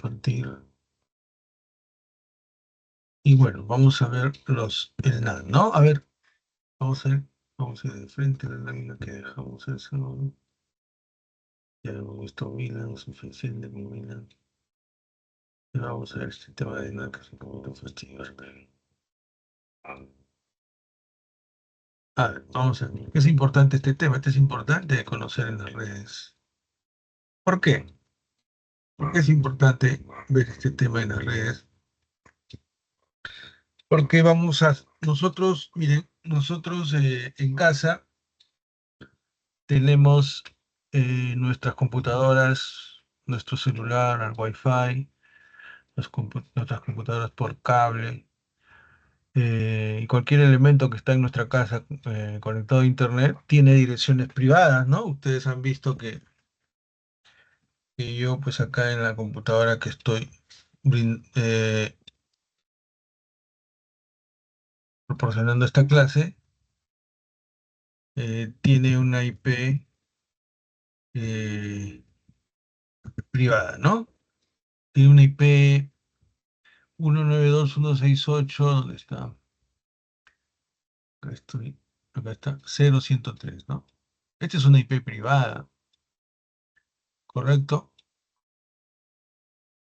compartir. Y bueno, vamos a ver el NAND, ¿no? A ver, vamos a ir de frente a la lámina que dejamos eso. Ya hemos visto Milan, suficiente con Milan. Y vamos a ver este tema de NAND que es un poquito fastidioso. A ver, vamos a ver. ¿Es importante este tema? Este es importante de conocer en las redes. ¿Por qué? ¿Por qué es importante ver este tema en las redes? Porque nosotros, miren, nosotros en casa tenemos nuestras computadoras, nuestro celular, al Wi-Fi, nuestras computadoras por cable, y cualquier elemento que está en nuestra casa conectado a Internet tiene direcciones privadas, ¿no? Ustedes han visto que yo, pues acá en la computadora que estoy proporcionando esta clase, tiene una IP eh, privada, ¿no? Tiene una IP 192.168, ¿dónde está? Acá estoy, acá está, 0103, ¿no? Esta es una IP privada, ¿correcto?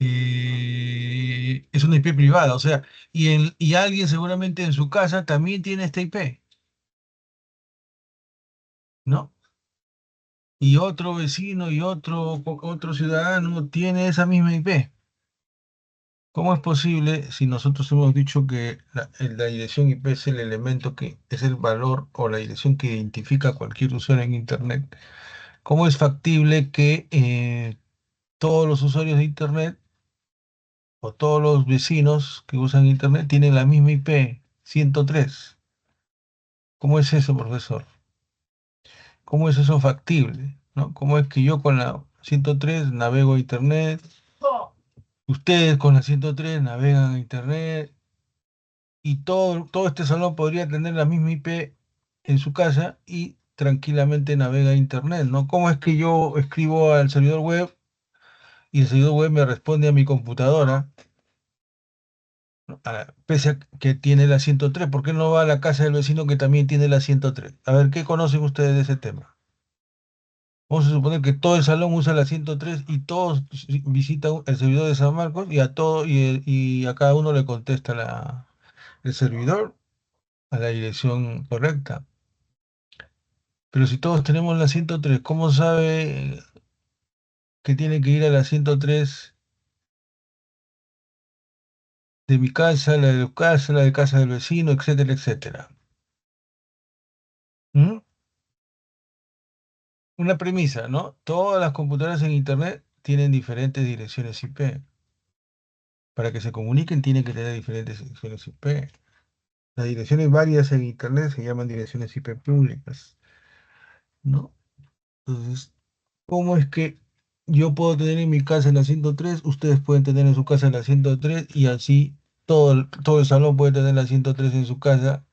Es una IP privada, o sea, y alguien seguramente en su casa también tiene esta IP, ¿no? Y otro vecino y otro ciudadano tiene esa misma IP. ¿Cómo es posible si nosotros hemos dicho que la dirección IP es el elemento que es el valor o la dirección que identifica a cualquier usuario en Internet? ¿Cómo es factible que todos los usuarios de Internet o todos los vecinos que usan Internet tienen la misma IP, 103? ¿Cómo es eso, profesor? ¿Cómo es eso factible? ¿No? ¿Cómo es que yo con la 103 navego a Internet, ustedes con la 103 navegan a Internet y todo este salón podría tener la misma IP en su casa y tranquilamente navega a Internet, ¿no? ¿Cómo es que yo escribo al servidor web y el servidor web me responde a mi computadora, ¿no? Pese a que tiene la 103? ¿Por qué no va a la casa del vecino que también tiene la 103? A ver, ¿qué conocen ustedes de ese tema? Vamos a suponer que todo el salón usa la 103 y todos visitan el servidor de San Marcos y y a cada uno le contesta el servidor a la dirección correcta. Pero si todos tenemos la 103, ¿cómo sabe que tiene que ir a la 103 de mi casa, la de tu casa, la de casa del vecino, etcétera, etcétera? ¿Mm? Una premisa, ¿no? Todas las computadoras en Internet tienen diferentes direcciones IP. Para que se comuniquen tienen que tener diferentes direcciones IP. Las direcciones varias en Internet se llaman direcciones IP públicas, ¿no? Entonces, ¿cómo es que yo puedo tener en mi casa la 103, ustedes pueden tener en su casa la 103 y así todo el salón puede tener la 103 en su casa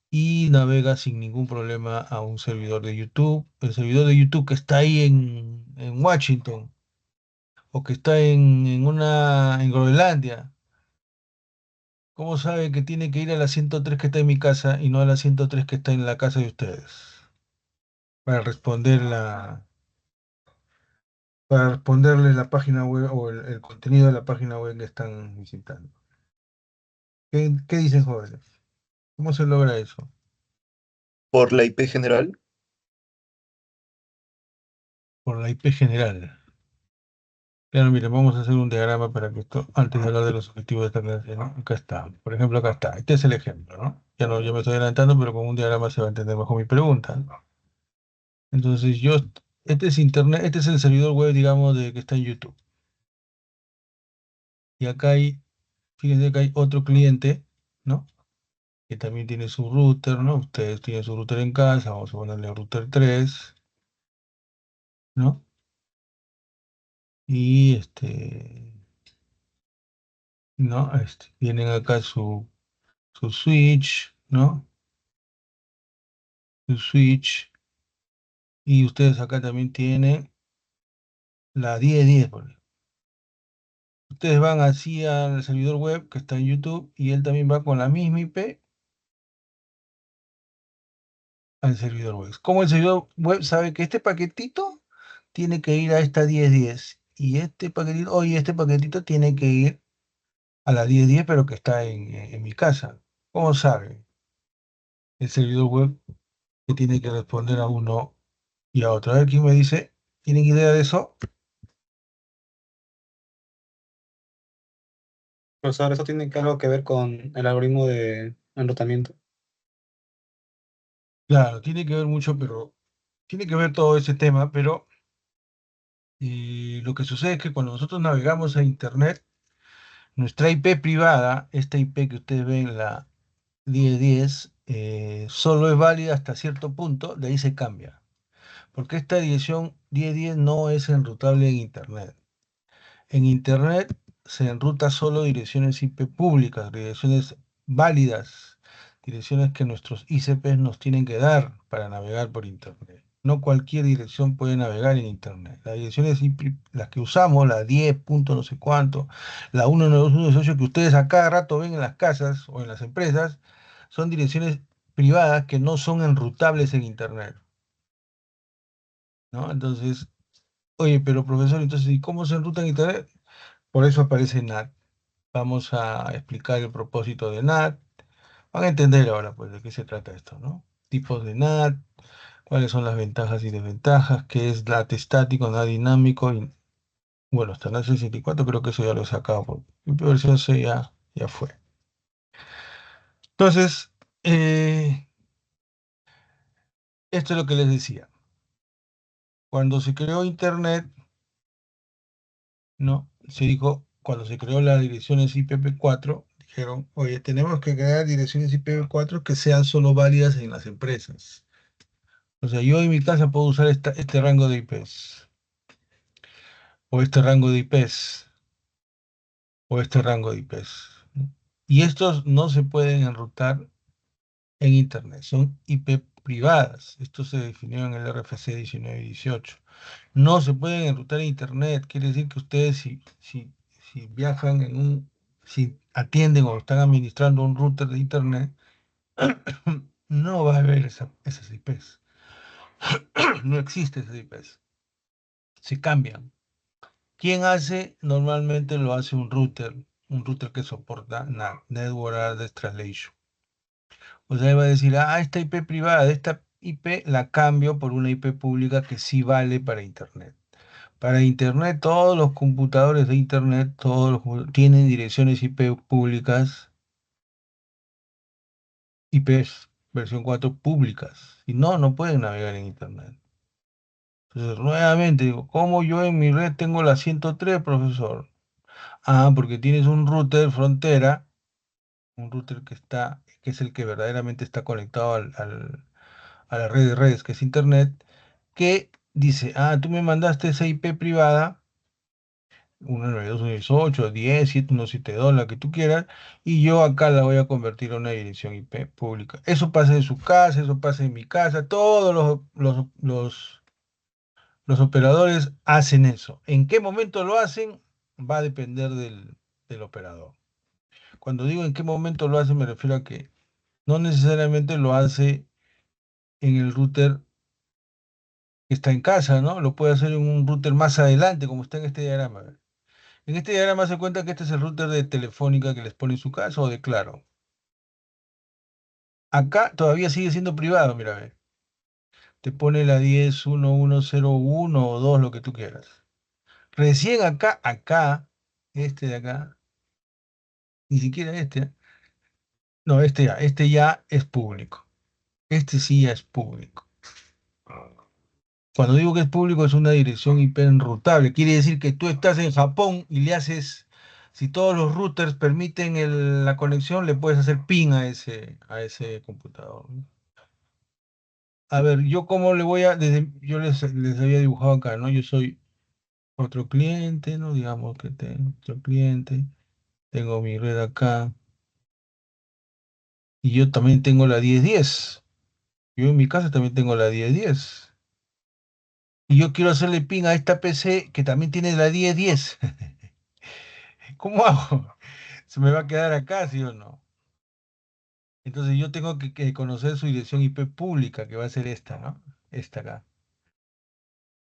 y navega sin ningún problema a un servidor de YouTube? El servidor de YouTube que está ahí en Washington o que está en Groenlandia, ¿cómo sabe que tiene que ir a la 103 que está en mi casa y no a la 103 que está en la casa de ustedes? Para responder para responderle la página web o el contenido de la página web que están visitando. ¿Qué dicen, jóvenes? ¿Cómo se logra eso? Por la IP general. Por la IP general. Claro, mire, vamos a hacer un diagrama para que esto, antes de hablar de los objetivos de esta clase, ¿no? Acá está. Por ejemplo, acá está. Este es el ejemplo, ¿no? Ya no, yo me estoy adelantando, pero con un diagrama se va a entender mejor mi pregunta, ¿no? Entonces, este es Internet, este es el servidor web, digamos, de que está en YouTube. Y acá fíjense que hay otro cliente, ¿no? Que también tiene su router, ¿no? Ustedes tienen su router en casa, vamos a ponerle router 3, ¿no? Y ¿no? Tienen acá su switch, ¿no? Su switch. Y ustedes acá también tienen la 1010, por ejemplo. Ustedes van así al servidor web que está en YouTube y él también va con la misma IP al servidor web. ¿Cómo el servidor web sabe que este paquetito tiene que ir a esta 1010 y este paquetito, oye, este paquetito tiene que ir a la 1010 pero que está en mi casa? ¿Cómo sabe el servidor web que tiene que responder a uno y a otro? A ver quién me dice, ¿tienen idea de eso? Profesor, eso tiene algo que ver con el algoritmo de enrutamiento. Claro, tiene que ver mucho, pero tiene que ver todo ese tema, pero lo que sucede es que cuando nosotros navegamos a Internet, nuestra IP privada, esta IP que ustedes ven, la 1010, solo es válida hasta cierto punto, de ahí se cambia, porque esta dirección 1010 no es enrutable en Internet. En Internet se enruta solo direcciones IP públicas, direcciones válidas, direcciones que nuestros ICPs nos tienen que dar para navegar por Internet. No cualquier dirección puede navegar en Internet. Las direcciones IP, las que usamos, la 10 punto no sé cuánto, la 192.168 que ustedes a cada rato ven en las casas o en las empresas, son direcciones privadas que no son enrutables en Internet, ¿no? Entonces, oye, pero profesor, entonces, ¿y cómo se enruta en Internet? Por eso aparece NAT. Vamos a explicar el propósito de NAT. Van a entender ahora, pues, de qué se trata esto, ¿no? Tipos de NAT, cuáles son las ventajas y desventajas, qué es NAT estático, NAT dinámico, y bueno, hasta NAT 64 creo que eso ya lo he sacado, porque mi versión C ya fue. Entonces, esto es lo que les decía. Cuando se creó Internet, ¿no? Se dijo, cuando se creó las direcciones IPv4, dijeron, oye, tenemos que crear direcciones IPv4 que sean solo válidas en las empresas. O sea, yo en mi casa puedo usar este rango de IPs, o este rango de IPs, o este rango de IPs. Y estos no se pueden enrutar en Internet, son IP privadas. Esto se definió en el RFC 1918. No se pueden enrutar en Internet, quiere decir que ustedes si viajan si atienden o están administrando un router de Internet, no va a haber esas IPs. No existen esas IPs. Se cambian. ¿Quién hace? Normalmente lo hace un router que soporta NAT, Network Address Translation. O sea, va a decir, esta IP privada de esta IP la cambio por una IP pública que sí vale para Internet. Para Internet, todos los computadores de Internet, tienen direcciones IP públicas, IPs versión 4 públicas. Si no, no pueden navegar en Internet. Entonces, nuevamente digo, ¿cómo yo en mi red tengo la 103, profesor? Porque tienes un router frontera, un router que es el que verdaderamente está conectado a la red de redes, que es Internet, que dice, tú me mandaste esa IP privada, 192.168, 10, 7.172, la que tú quieras, y yo acá la voy a convertir a una dirección IP pública. Eso pasa en su casa, eso pasa en mi casa, todos los operadores hacen eso. ¿En qué momento lo hacen? Va a depender del operador. Cuando digo en qué momento lo hace, me refiero a que no necesariamente lo hace en el router que está en casa, ¿no? Lo puede hacer en un router más adelante, como está en este diagrama. En este diagrama se cuenta que este es el router de Telefónica que les pone en su casa o de Claro. Acá todavía sigue siendo privado, mira, ve. Te pone la 10.1101 o 2, lo que tú quieras. Recién este de acá, ni siquiera este, no, este ya es público. Este sí ya es público. Cuando digo que es público es una dirección IP enrutable. Quiere decir que tú estás en Japón y le haces, si todos los routers permiten la conexión, le puedes hacer ping a ese computador, ¿no? A ver, yo cómo le voy yo les había dibujado acá, ¿no? Yo soy otro cliente, ¿no? Digamos que tengo otro cliente, tengo mi red acá y yo también tengo la 1010. Yo en mi casa también tengo la 1010. Y yo quiero hacerle ping a esta PC que también tiene la 1010. ¿Cómo hago? ¿Se me va a quedar acá, sí o no? Entonces yo tengo que conocer su dirección IP pública, que va a ser esta, ¿no? Esta acá.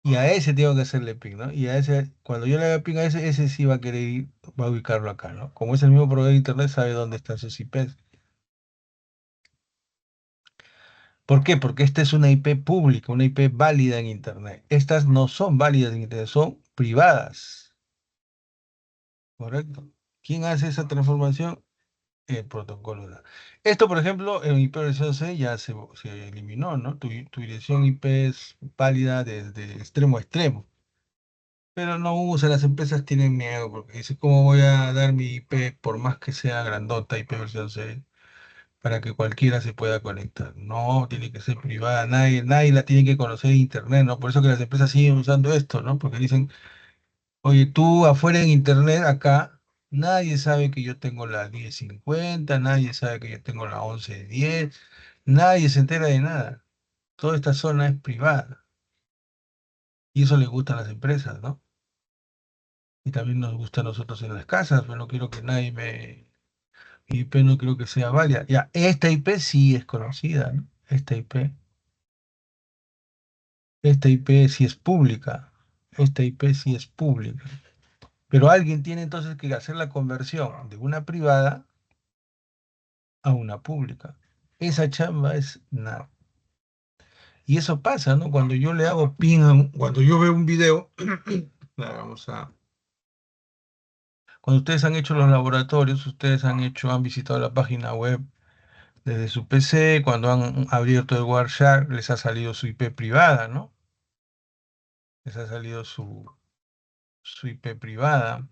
Y a ese tengo que hacerle ping, ¿no? Y a ese, cuando yo le haga ping a ese sí va a querer ir, va a ubicarlo acá, ¿no? Como es el mismo proveedor de internet, sabe dónde están sus IPs. ¿Por qué? Porque esta es una IP pública, una IP válida en internet. Estas no son válidas en internet, son privadas, ¿correcto? ¿Quién hace esa transformación? El protocolo de Esto, por ejemplo, en IP versión 6 ya se eliminó, ¿no? Tu dirección IP es válida desde extremo a extremo. Pero no usa, las empresas tienen miedo porque dicen, ¿cómo voy a dar mi IP por más que sea grandota IP versión 6 para que cualquiera se pueda conectar? No, tiene que ser privada, nadie la tiene que conocer en internet, ¿no? Por eso que las empresas siguen usando esto, ¿no? Porque dicen, oye, tú afuera en internet, acá, nadie sabe que yo tengo la 1050, nadie sabe que yo tengo la 1110, nadie se entera de nada. Toda esta zona es privada y eso les gusta a las empresas, ¿no? Y también nos gusta a nosotros en las casas, pero no quiero que nadie mi IP no creo que sea válida. Ya, esta IP sí es conocida, ¿no? Esta IP sí es pública. Esta IP sí es pública. Pero alguien tiene entonces que hacer la conversión de una privada a una pública. Esa chamba es nada. Y eso pasa, ¿no? Cuando yo le hago ping, cuando yo veo un video, vamos a... Cuando ustedes han hecho los laboratorios, ustedes han visitado la página web desde su PC, cuando han abierto el Wireshark, les ha salido su IP privada, ¿no? Les ha salido su IP privada,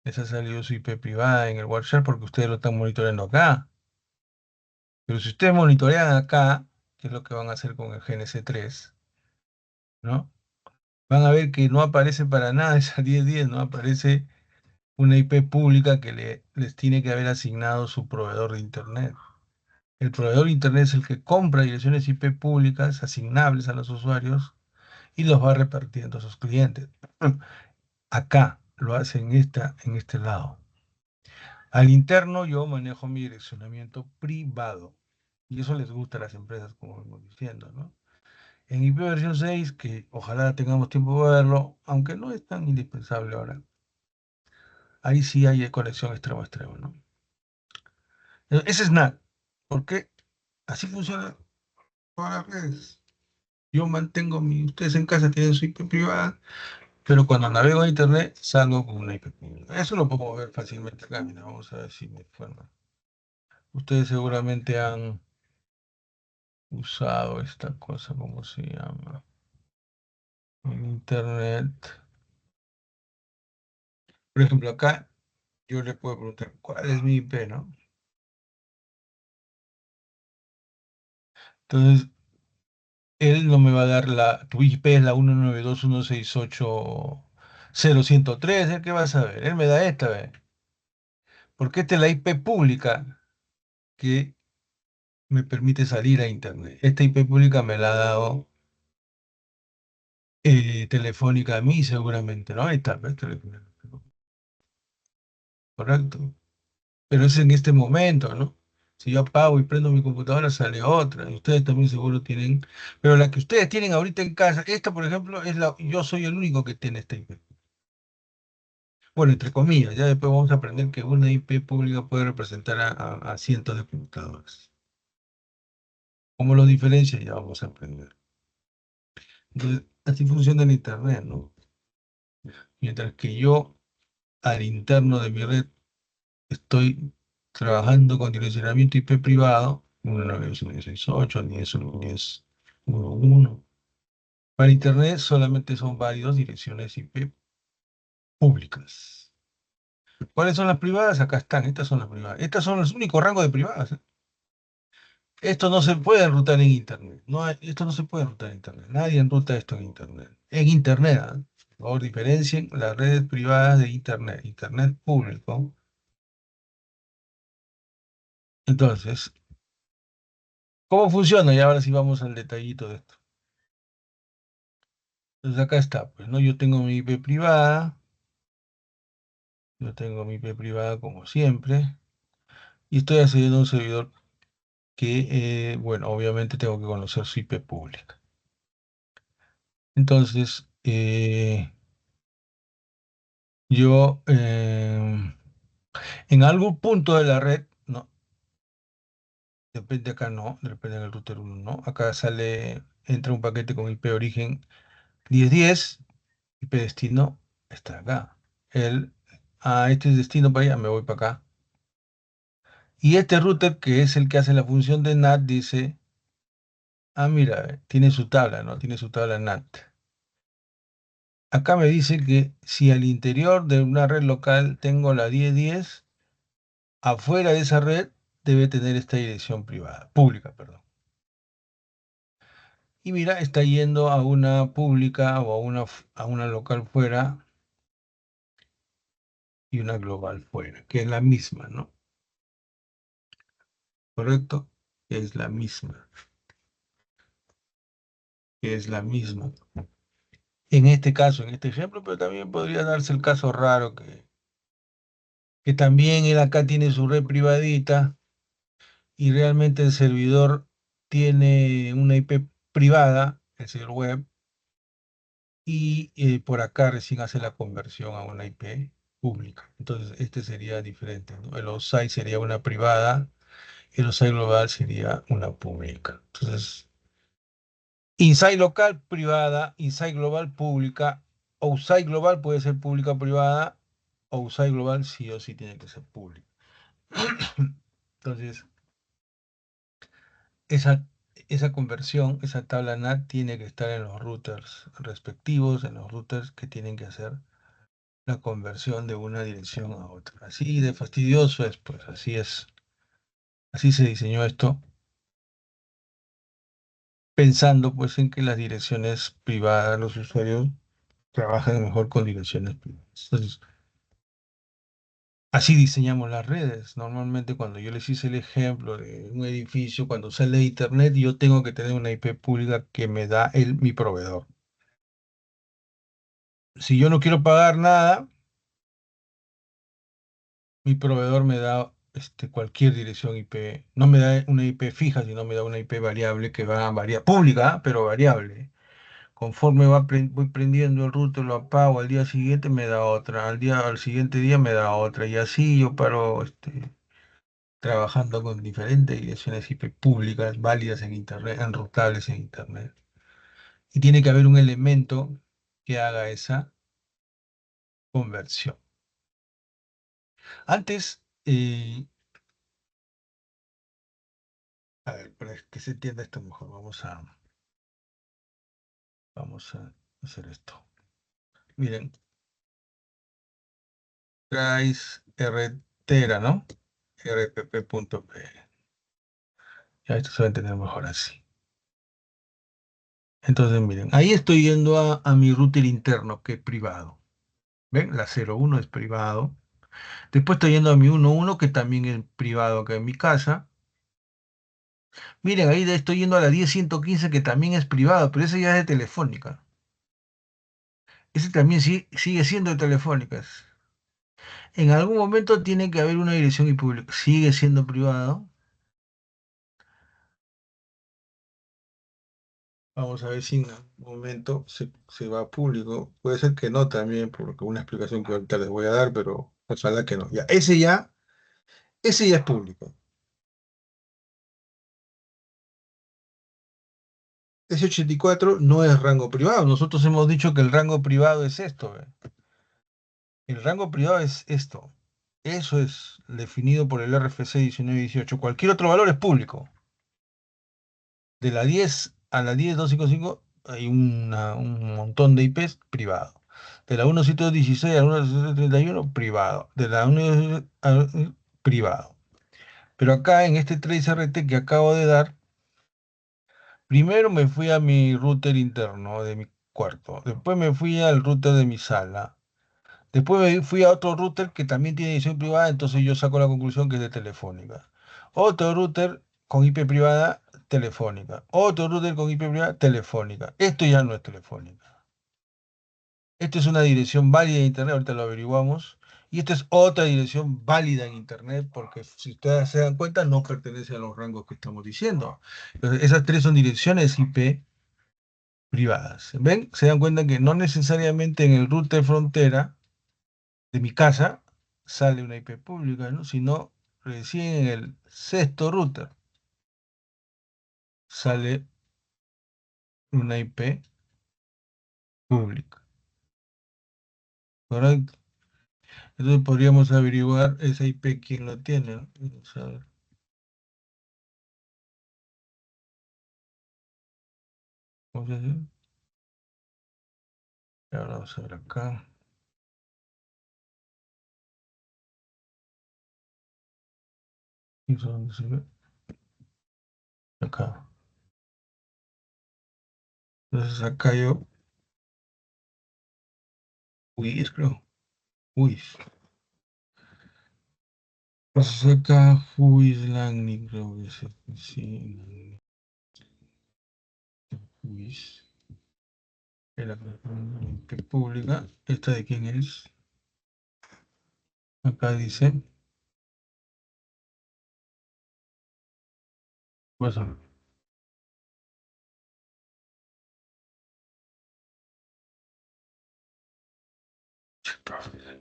les ha salido su IP privada en el Wireshark porque ustedes lo están monitoreando acá. Pero si ustedes monitorean acá, que es lo que van a hacer con el GNC3, ¿no? Van a ver que no aparece para nada esa 1010, no aparece una IP pública que les tiene que haber asignado su proveedor de Internet. El proveedor de Internet es el que compra direcciones IP públicas asignables a los usuarios y los va repartiendo a sus clientes. Acá lo hace en este lado. Al interno yo manejo mi direccionamiento privado y eso les gusta a las empresas, como vamos diciendo, ¿no? En IP versión 6, que ojalá tengamos tiempo de verlo, aunque no es tan indispensable ahora, ahí sí hay conexión extremo a extremo, ¿no? Ese es NAT, porque así funciona todas las redes. Yo mantengo ustedes en casa tienen su IP privada, pero cuando navego a internet salgo con una IP pública. Eso lo puedo ver fácilmente acá. Mira, vamos a ver si me forma. Ustedes seguramente han usado esta cosa, ¿cómo se llama? En internet. Por ejemplo, acá yo le puedo preguntar, ¿cuál es mi IP, no? Entonces, él no me va a dar tu IP es la 192.168.0.103, ¿eh? ¿Qué vas a ver? Él me da esta, ¿ve? Porque esta es la IP pública que me permite salir a internet. Esta IP pública me la ha dado Telefónica a mí seguramente, ¿no? Ahí está, ¿ves? Correcto. Pero es en este momento, ¿no? Si yo apago y prendo mi computadora, sale otra. Y ustedes también seguro tienen. Pero la que ustedes tienen ahorita en casa, esta, por ejemplo, yo soy el único que tiene esta IP. Bueno, entre comillas, ya después vamos a aprender que una IP pública puede representar a cientos de computadoras. ¿Cómo lo diferencia? Ya vamos a aprender. Entonces, así funciona el Internet, ¿no? Mientras que yo, al interno de mi red, estoy trabajando con direccionamiento IP privado, 192.168, 10.1.10.1.1. Para Internet solamente son válidos direcciones IP públicas. ¿Cuáles son las privadas? Acá están, estas son las privadas. Estas son los únicos rangos de privadas, ¿eh? Esto no se puede enrutar en Internet. Esto no se puede enrutar en Internet. Nadie enruta esto en Internet. En Internet, ¿ah? Por favor, diferencien las redes privadas de Internet. Internet público. Entonces, ¿cómo funciona? Y ahora sí vamos al detallito de esto. Entonces acá está, pues, ¿no? Yo tengo mi IP privada, Yo tengo mi IP privada como siempre. Y estoy accediendo a un servidor que, bueno, obviamente tengo que conocer su IP pública. Entonces, yo en algún punto de la red, no, depende acá no, depende del router 1, no. Acá sale, entra un paquete con IP origen 1010, IP destino está acá. Este es destino para allá, me voy para acá. Y este router, que es el que hace la función de NAT, dice, mira, tiene su tabla, ¿no? Tiene su tabla NAT. Acá me dice que si al interior de una red local tengo la 1010, afuera de esa red debe tener esta dirección privada, pública, perdón. Y mira, está yendo a una pública o a una local fuera y una global fuera, que es la misma, ¿no? ¿Correcto? Es la misma, que es la misma. En este caso, en este ejemplo, pero también podría darse el caso raro que también él acá tiene su red privadita y realmente el servidor tiene una IP privada, el servidor web, y por acá recién hace la conversión a una IP pública. Entonces, este sería diferente, ¿no? El offsite sería una privada y el offsite global sería una pública. Entonces, inside local privada, inside global pública, outside global puede ser pública o privada, outside global sí o sí tiene que ser pública. Entonces, esa, esa conversión, esa tabla NAT tiene que estar en los routers respectivos, en los routers que tienen que hacer la conversión de una dirección a otra. Así de fastidioso es, pues así es. Así se diseñó esto, pensando pues en que las direcciones privadas, los usuarios trabajan mejor con direcciones privadas. Entonces, así diseñamos las redes. Normalmente cuando yo les hice el ejemplo de un edificio, cuando sale de internet, yo tengo que tener una IP pública que me da mi proveedor. Si yo no quiero pagar nada, mi proveedor me da cualquier dirección IP. No me da una IP fija, sino me da una IP variable que va a variar, pública, pero variable. Conforme voy prendiendo el router, lo apago, al día siguiente me da otra, al siguiente día me da otra, y así yo paro trabajando con diferentes direcciones IP públicas, válidas en Internet, enrutables en Internet. Y tiene que haber un elemento que haga esa conversión. Antes, a ver, para que se entienda esto mejor, vamos a hacer esto. Miren, traes rtera, ¿no? rpp.p. Ya esto se va a entender mejor así. Entonces, miren, ahí estoy yendo a mi router interno, que es privado. ¿Ven? La 01 es privado. Después estoy yendo a mi 11, que también es privado acá en mi casa. Miren, ahí estoy yendo a la 10115, que también es privado, pero ese ya es de Telefónica. Ese también sigue siendo de Telefónicas. En algún momento tiene que haber una dirección y público. Sigue siendo privado. Vamos a ver si en algún momento se va a público. Puede ser que no también, por una explicación que ahorita les voy a dar, pero ojalá que no. Ya, ese ya es público. Ese 84 no es rango privado. Nosotros hemos dicho que el rango privado es esto. ¿Ve? El rango privado es esto. Eso es definido por el RFC 1918. Cualquier otro valor es público. De la 10 a la 10255 hay un montón de IPs privado. De la 1716 a la 1731, privado. De la 1 privado. Pero acá en este trace RT que acabo de dar, primero me fui a mi router interno de mi cuarto. Después me fui al router de mi sala. Después me fui a otro router que también tiene edición privada, entonces yo saco la conclusión que es de Telefónica. Otro router con IP privada, Telefónica. Otro router con IP privada, Telefónica. Esto ya no es Telefónica. Esto es una dirección válida de Internet, ahorita lo averiguamos. Y esta es otra dirección válida en Internet, porque si ustedes se dan cuenta, no pertenece a los rangos que estamos diciendo. Entonces, esas tres son direcciones IP privadas. ¿Ven? Se dan cuenta que no necesariamente en el router frontera de mi casa sale una IP pública, ¿no? Sino recién en el sexto router sale una IP pública. ¿Correcto? Entonces podríamos averiguar esa IP quién lo tiene, ¿no? Vamos a ver. ¿Cómo se hace? Ahora vamos a ver acá. ¿Eso dónde se ve? Acá. Entonces acá yo. Uy, creo. Uy. Entonces acá Huislandi, creo que es. Sí. Huis. La IP pública. ¿Esta de quién es? Acá dice. Pues,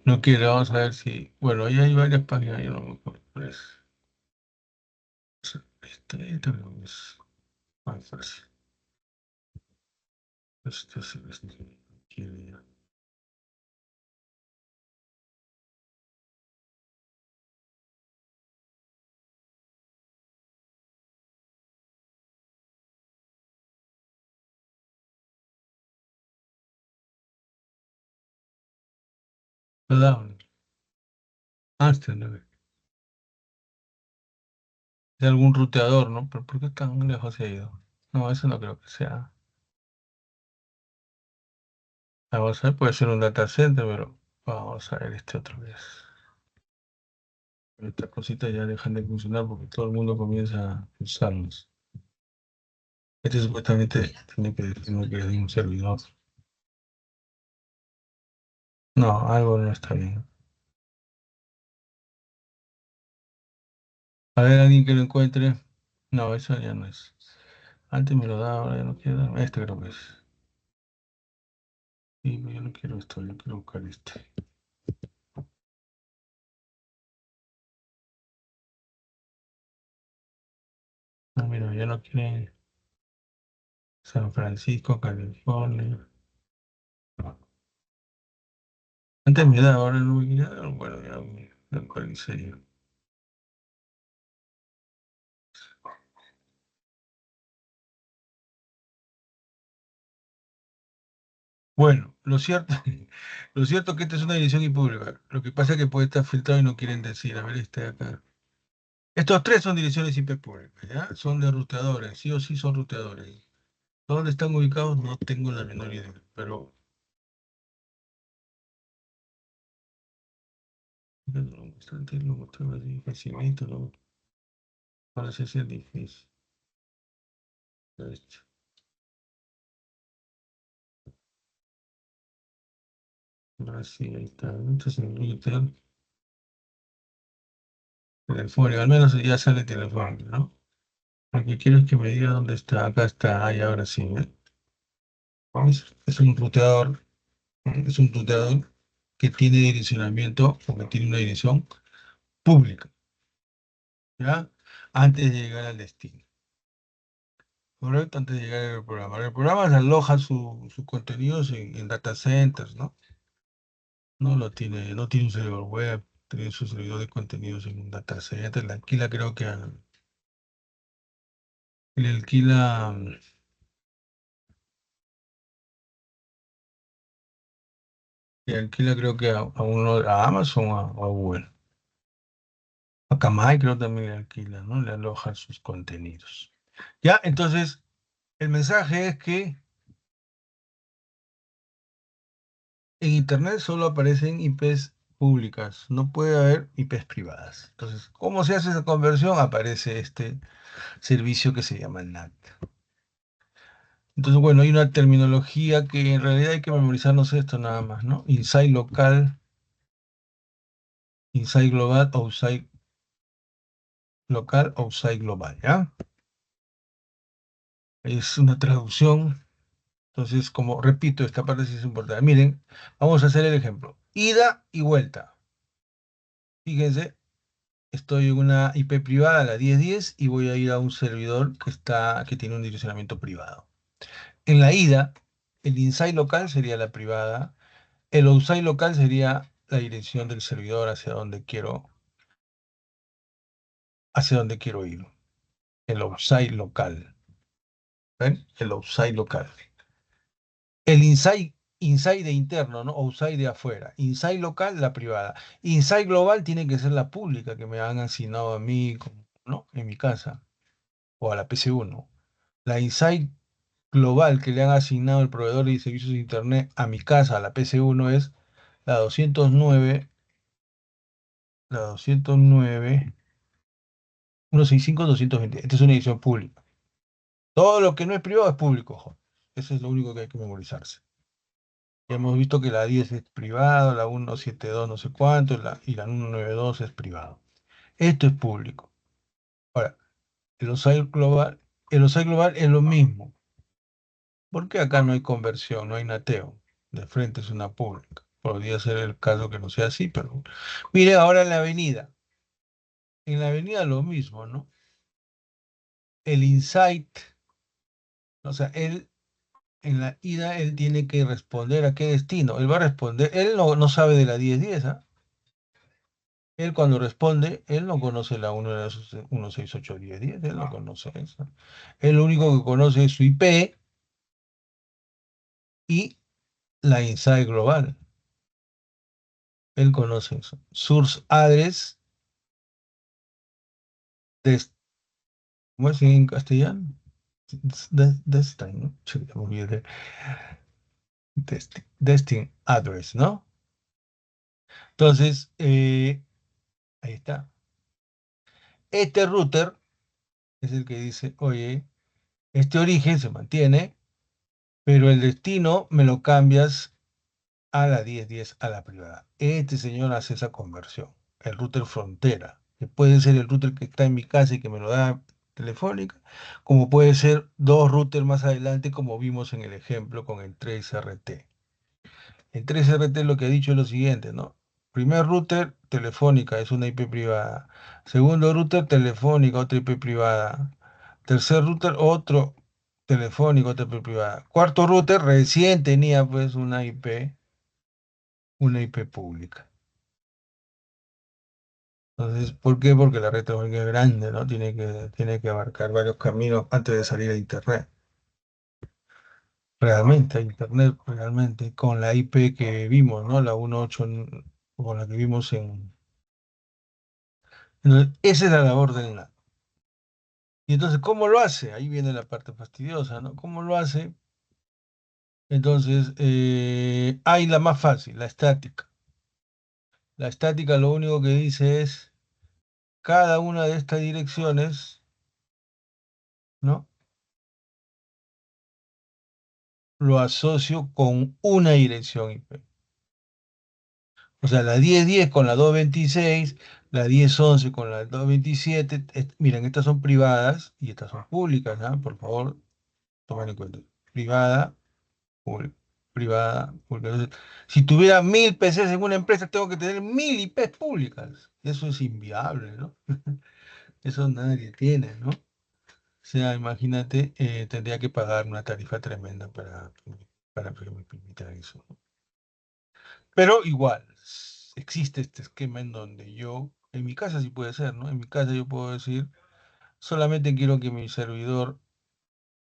no quiere, vamos a ver si. Bueno, ahí hay varias páginas, yo no me acuerdo cuál es. Esta creo que es más fácil. Este. Quiere. Perdón. Amsterdam. De algún ruteador, ¿no? Pero ¿por qué tan lejos se ha ido? No, eso no creo que sea. Vamos a ver, puede ser un data center, pero vamos a ver este otro que es. Estas cositas ya dejan de funcionar porque todo el mundo comienza a usarlos. Este supuestamente tiene que ser un servidor. No, algo no está bien. A ver, alguien que lo encuentre. No, eso ya no es. Antes me lo daba, ahora ya no quiero dar. Este creo que es. Sí, pero yo no quiero esto, yo quiero buscar este. No, mira, ya no quieren San Francisco, California. Antes me daba, ahora no me da. Bueno, ya me actualicé yo. Bueno, lo cierto, lo cierto es que esta es una dirección impública. Lo que pasa es que puede estar filtrado y no quieren decir. A ver, este de acá. Estos tres son direcciones IP públicas, ¿ya? Son de ruteadores, sí o sí son ruteadores. ¿Dónde están ubicados? No tengo la menor idea, pero bastante lo mostraba así, facilito, ¿no? Parece ser difícil. Esto. Ahora sí, ahí está. Entonces en Twitter, telefónico, al menos ya sale telefónico, ¿no? Lo que quiero es que me diga dónde está. Acá está, ahí ahora sí, ¿eh? Es un ruteador, es un ruteador que tiene direccionamiento, o que tiene una dirección pública, ¿ya? Antes de llegar al destino. Correcto, antes de llegar al programa. El programa se aloja sus contenidos en data centers, ¿no? No tiene un servidor web, tiene su servidor de contenidos en un data center. Le alquila, creo que le alquila, le alquila creo que a uno, a Amazon o a Google. A Akamai creo también le alquila, ¿no? Le aloja sus contenidos. Ya, entonces, el mensaje es que en Internet solo aparecen IPs públicas, no puede haber IPs privadas. Entonces, ¿cómo se hace esa conversión? Aparece este servicio que se llama NAT. Entonces, bueno, hay una terminología que en realidad hay que memorizarnos esto nada más, ¿no? Inside local Inside global, outside local, outside global, ¿ya? Es una traducción. Entonces, como repito, esta parte sí es importante. Miren, vamos a hacer el ejemplo. Ida y vuelta. Fíjense, estoy en una IP privada, la 1010, y voy a ir a un servidor que tiene un direccionamiento privado. En la ida, el inside local sería la privada, el outside local sería la dirección del servidor hacia donde quiero ir. El outside local. ¿Ven? El outside local. El inside de interno, ¿no? Outside de afuera. Inside local, la privada. Inside global tiene que ser la pública que me han asignado a mí, ¿no? En mi casa o a la PC1. La inside global que le han asignado el proveedor de servicios de internet a mi casa, a la PC1, es la 209, la 209, 165.220. Esta es una edición pública. Todo lo que no es privado es público, ojo. Eso es lo único que hay que memorizarse. Ya hemos visto que la 10 es privado, la 172 no sé cuánto, y la 192 es privado. Esto es público. Ahora, el OSI global es lo mismo. Porque acá no hay conversión, no hay nateo. De frente es una pública. Podría ser el caso que no sea así, pero... Mire, ahora en la avenida. En la avenida lo mismo, ¿no? El insight, o sea, él en la ida, él tiene que responder a qué destino. Él va a responder, él no sabe de la 1010, ¿ah? Él cuando responde, él no conoce la 168.10.10, él no conoce eso. Él lo único que conoce es su IP y la inside global. Él conoce eso. Source address, des- ¿cómo es en castellano? Destin, ¿no? Chuta, me olvidé. Destin address, ¿no? Entonces, ahí está. Este router es el que dice, oye, este origen se mantiene, pero el destino me lo cambias a la 1010 a la privada. Este señor hace esa conversión. El router frontera, que puede ser el router que está en mi casa y que me lo da Telefónica, como puede ser dos routers más adelante, como vimos en el ejemplo con el 3RT. El 3RT lo que ha dicho es lo siguiente, ¿no? Primer router, Telefónica, es una IP privada. Segundo router, Telefónica, otra IP privada. Tercer router, otro Telefónico, otra IP privada. Cuarto router, recién tenía pues una IP pública. Entonces, ¿por qué? Porque la red telefónica es grande, ¿no? Tiene que abarcar varios caminos antes de salir a Internet. Realmente, a Internet, realmente, con la IP que vimos, ¿no? La 18, con la que vimos en... Esa es la labor del NAT. Y entonces, ¿cómo lo hace? Ahí viene la parte fastidiosa, ¿no? ¿Cómo lo hace? Entonces, hay la más fácil, la estática. La estática lo único que dice es cada una de estas direcciones, ¿no? Lo asocio con una dirección IP. O sea, la 1010 con la 226, la 1011 con la 227. Miren, estas son privadas y estas son públicas, ¿ah? Por favor, tomen en cuenta. Privada, pública, privada, pública. Entonces, si tuviera 1000 PCs en una empresa, tengo que tener 1000 IPs públicas. Eso es inviable, ¿no? Eso nadie tiene, ¿no? O sea, imagínate, tendría que pagar una tarifa tremenda para que me permitan eso. Pero igual, existe este esquema en donde yo, en mi casa sí puede ser, ¿no? En mi casa yo puedo decir, solamente quiero que mi servidor,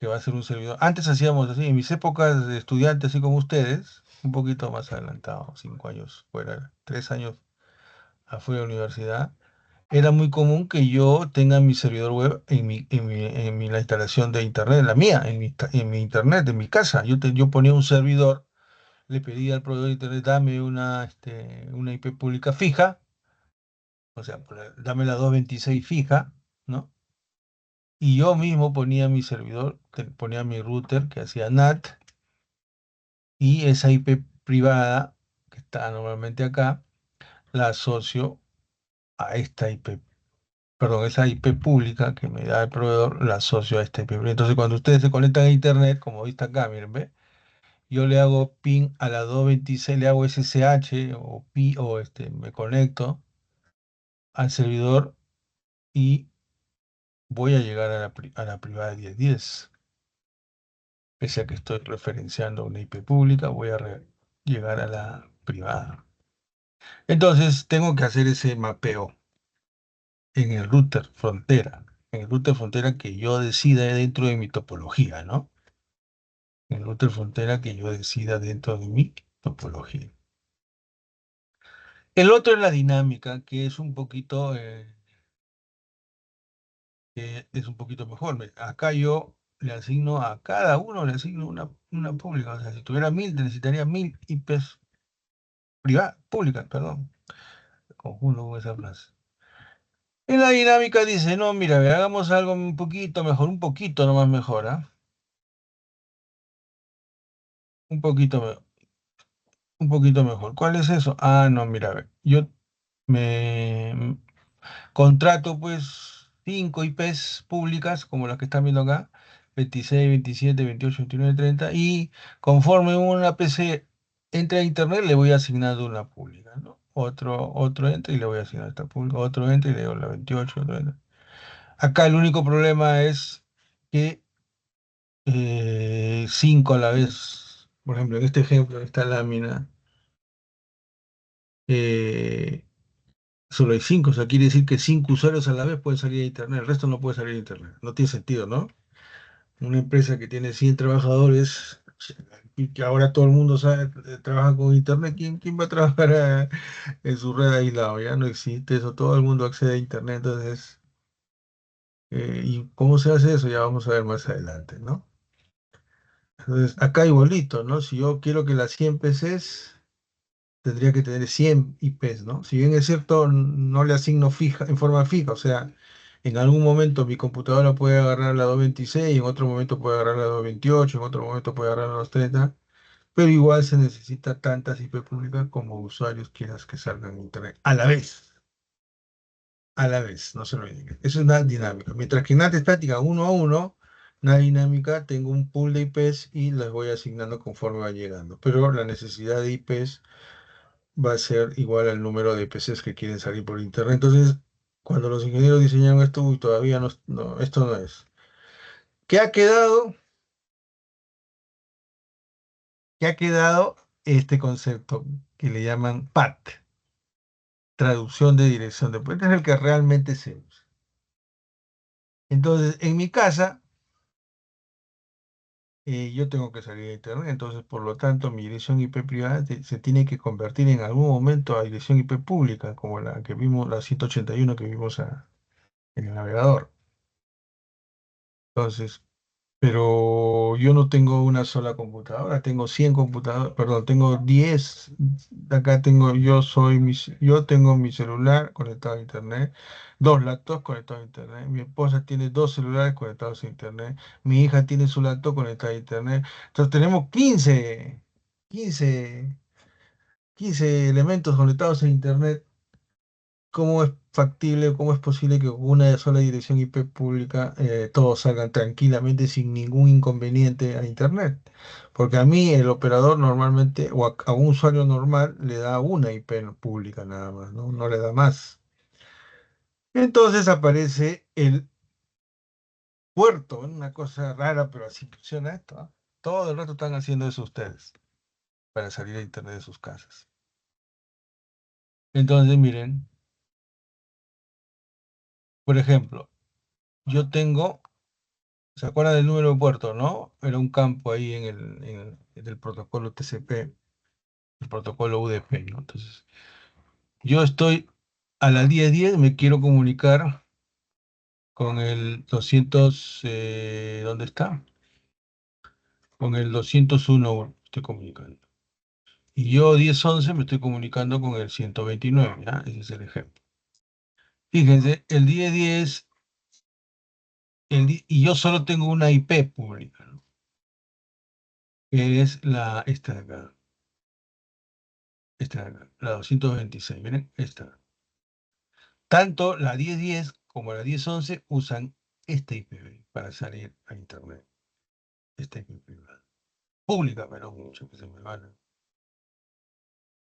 que va a ser un servidor, antes hacíamos así, en mis épocas de estudiante, así como ustedes, un poquito más adelantado, 5 años fuera, 3 años afuera de la universidad, era muy común que yo tenga mi servidor web la instalación de internet, la mía, en mi internet, en mi casa. Yo ponía un servidor, le pedía al proveedor de internet, dame una IP pública fija, o sea, dame la 226 fija, ¿no? Y yo mismo ponía mi servidor, ponía mi router que hacía NAT, y esa IP privada, que está normalmente acá, la asocio a esta IP, perdón, esa IP pública que me da el proveedor, la asocio a esta IP pública. Entonces, cuando ustedes se conectan a internet, como viste acá, miren, ¿ve? Yo le hago ping a la 226, le hago SSH o pi o me conecto al servidor y voy a llegar a la privada 1010. Pese a que estoy referenciando una IP pública, voy a llegar a la privada. Entonces tengo que hacer ese mapeo en el router frontera, en el router frontera que yo decida dentro de mi topología, ¿no? En el router frontera que yo decida dentro de mi topología. El otro es la dinámica, que es un poquito, mejor. Acá yo le asigno a cada uno, le asigno una pública. O sea, si tuviera 1000, necesitaría 1000 IPs privadas, públicas, perdón. Conjunto con esa frase. En la dinámica dice, no, mira, a ver, hagamos algo un poquito mejor, un poquito nomás mejor, ¿ah? Un poquito, un poquito mejor. ¿Cuál es eso? Ah, no, mira, a ver, yo me contrato pues 5 IPs públicas, como las que están viendo acá, 26, 27, 28, 29, 30, y conforme una PC entra a internet, le voy asignando una pública, ¿no? Otro entra y le voy asignando esta pública, otro entra y le doy la 28, otro entra. Acá el único problema es que 5 a la vez, por ejemplo, en este ejemplo, en esta lámina, eh, solo hay 5, o sea, quiere decir que 5 usuarios a la vez pueden salir a internet, el resto no puede salir a internet. No tiene sentido, ¿no? Una empresa que tiene 100 trabajadores y que ahora todo el mundo sabe, trabaja con internet, ¿quién va a trabajar en su red aislado? Ya no existe eso, todo el mundo accede a internet, entonces, ¿y cómo se hace eso? Ya vamos a ver más adelante, ¿no? Entonces, acá igualito, ¿no? Si yo quiero que las 100 PCs, tendría que tener 100 IPs, ¿no? Si bien es cierto, no le asigno fija, en forma fija, o sea, en algún momento mi computadora puede agarrar la 226, en otro momento puede agarrar la 228, en otro momento puede agarrar la 230, pero igual se necesita tantas IP públicas como usuarios quieras que salgan en internet a la vez, no se lo olviden. Eso es una dinámica. Mientras que en NAT estática uno a uno, una dinámica, tengo un pool de IPs y las voy asignando conforme va llegando. Pero la necesidad de IPs va a ser igual al número de PCs que quieren salir por internet. Entonces, cuando los ingenieros diseñaron esto, uy, todavía esto no es. ¿Qué ha quedado? ¿Qué ha quedado este concepto que le llaman PAT? Traducción de dirección de puerto, es el que realmente se usa. Entonces, en mi casa, yo tengo que salir a internet, entonces por lo tanto mi dirección IP privada se tiene que convertir en algún momento a dirección IP pública, como la que vimos, la 181 que vimos en el navegador. Entonces, pero yo no tengo una sola computadora, tengo 100 computadoras, perdón, tengo 10. Acá tengo, yo tengo mi celular conectado a internet, dos laptops conectados a internet, mi esposa tiene dos celulares conectados a internet, mi hija tiene su laptop conectada a internet. Entonces tenemos 15, 15 elementos conectados a internet. ¿Cómo es factible, cómo es posible que con una sola dirección IP pública todos salgan tranquilamente sin ningún inconveniente a Internet? Porque a mí el operador normalmente, o a un usuario normal, le da una IP pública nada más, ¿no? No le da más. Entonces aparece el puerto, una cosa rara, pero así funciona esto, ¿ah? Todo el rato están haciendo eso ustedes para salir a Internet de sus casas. Entonces, miren, por ejemplo, yo tengo. ¿Se acuerdan del número de puerto, no? Era un campo ahí en el protocolo TCP, el protocolo UDP, ¿no? Entonces, yo estoy a la 1010, me quiero comunicar con el 200, ¿dónde está? Con el 201 estoy comunicando. Y yo 1011 me estoy comunicando con el 129, ¿ya? Ese es el ejemplo. Fíjense, el 1010, y yo solo tengo una IP pública, ¿no? Que es esta de acá. Esta de acá, la 226, miren, esta. Tanto la 1010 como la 1011 usan esta IP para salir a internet. Esta IP privada. Pública, pero mucho que se me van.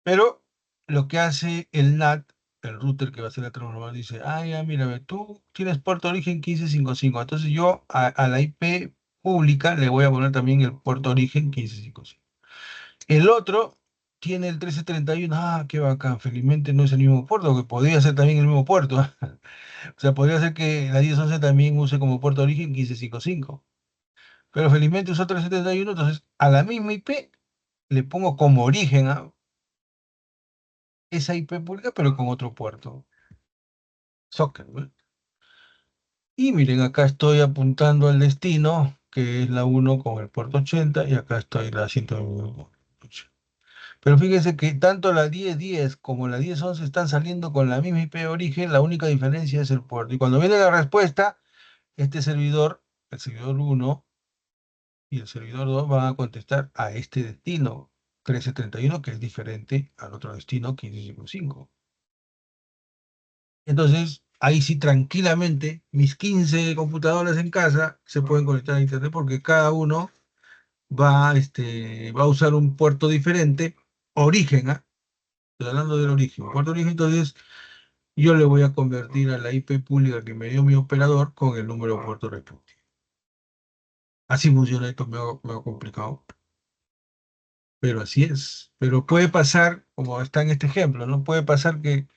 Pero lo que hace el NAT, el router que va a hacer la transformadora, dice, ah, ya, mira, ve, tú tienes puerto origen 1555, entonces yo a la IP pública le voy a poner también el puerto origen 1555. El otro tiene el 1331, ah, qué bacán, felizmente no es el mismo puerto, que podría ser también el mismo puerto. O sea, podría ser que la 1011 también use como puerto origen 1555. Pero felizmente usó 1331, entonces a la misma IP le pongo como origen a esa IP pública, pero con otro puerto. Socket, ¿no? Y miren, acá estoy apuntando al destino, que es la 1 con el puerto 80, y acá estoy la 108. Pero fíjense que tanto la 1010 como la 1011 están saliendo con la misma IP de origen, la única diferencia es el puerto. Y cuando viene la respuesta, este servidor, el servidor 1 y el servidor 2 van a contestar a este destino 1331, que es diferente al otro destino 1555. Entonces, ahí sí tranquilamente, mis 15 computadoras en casa se pueden conectar a internet porque cada uno va a usar un puerto diferente, origen, ¿ah? Estoy hablando del origen. Puerto origen, entonces yo le voy a convertir a la IP pública que me dio mi operador con el número de puerto respectivo. Así funciona esto, me ha complicado, pero así es. Pero puede pasar, como está en este ejemplo, ¿no? Puede pasar que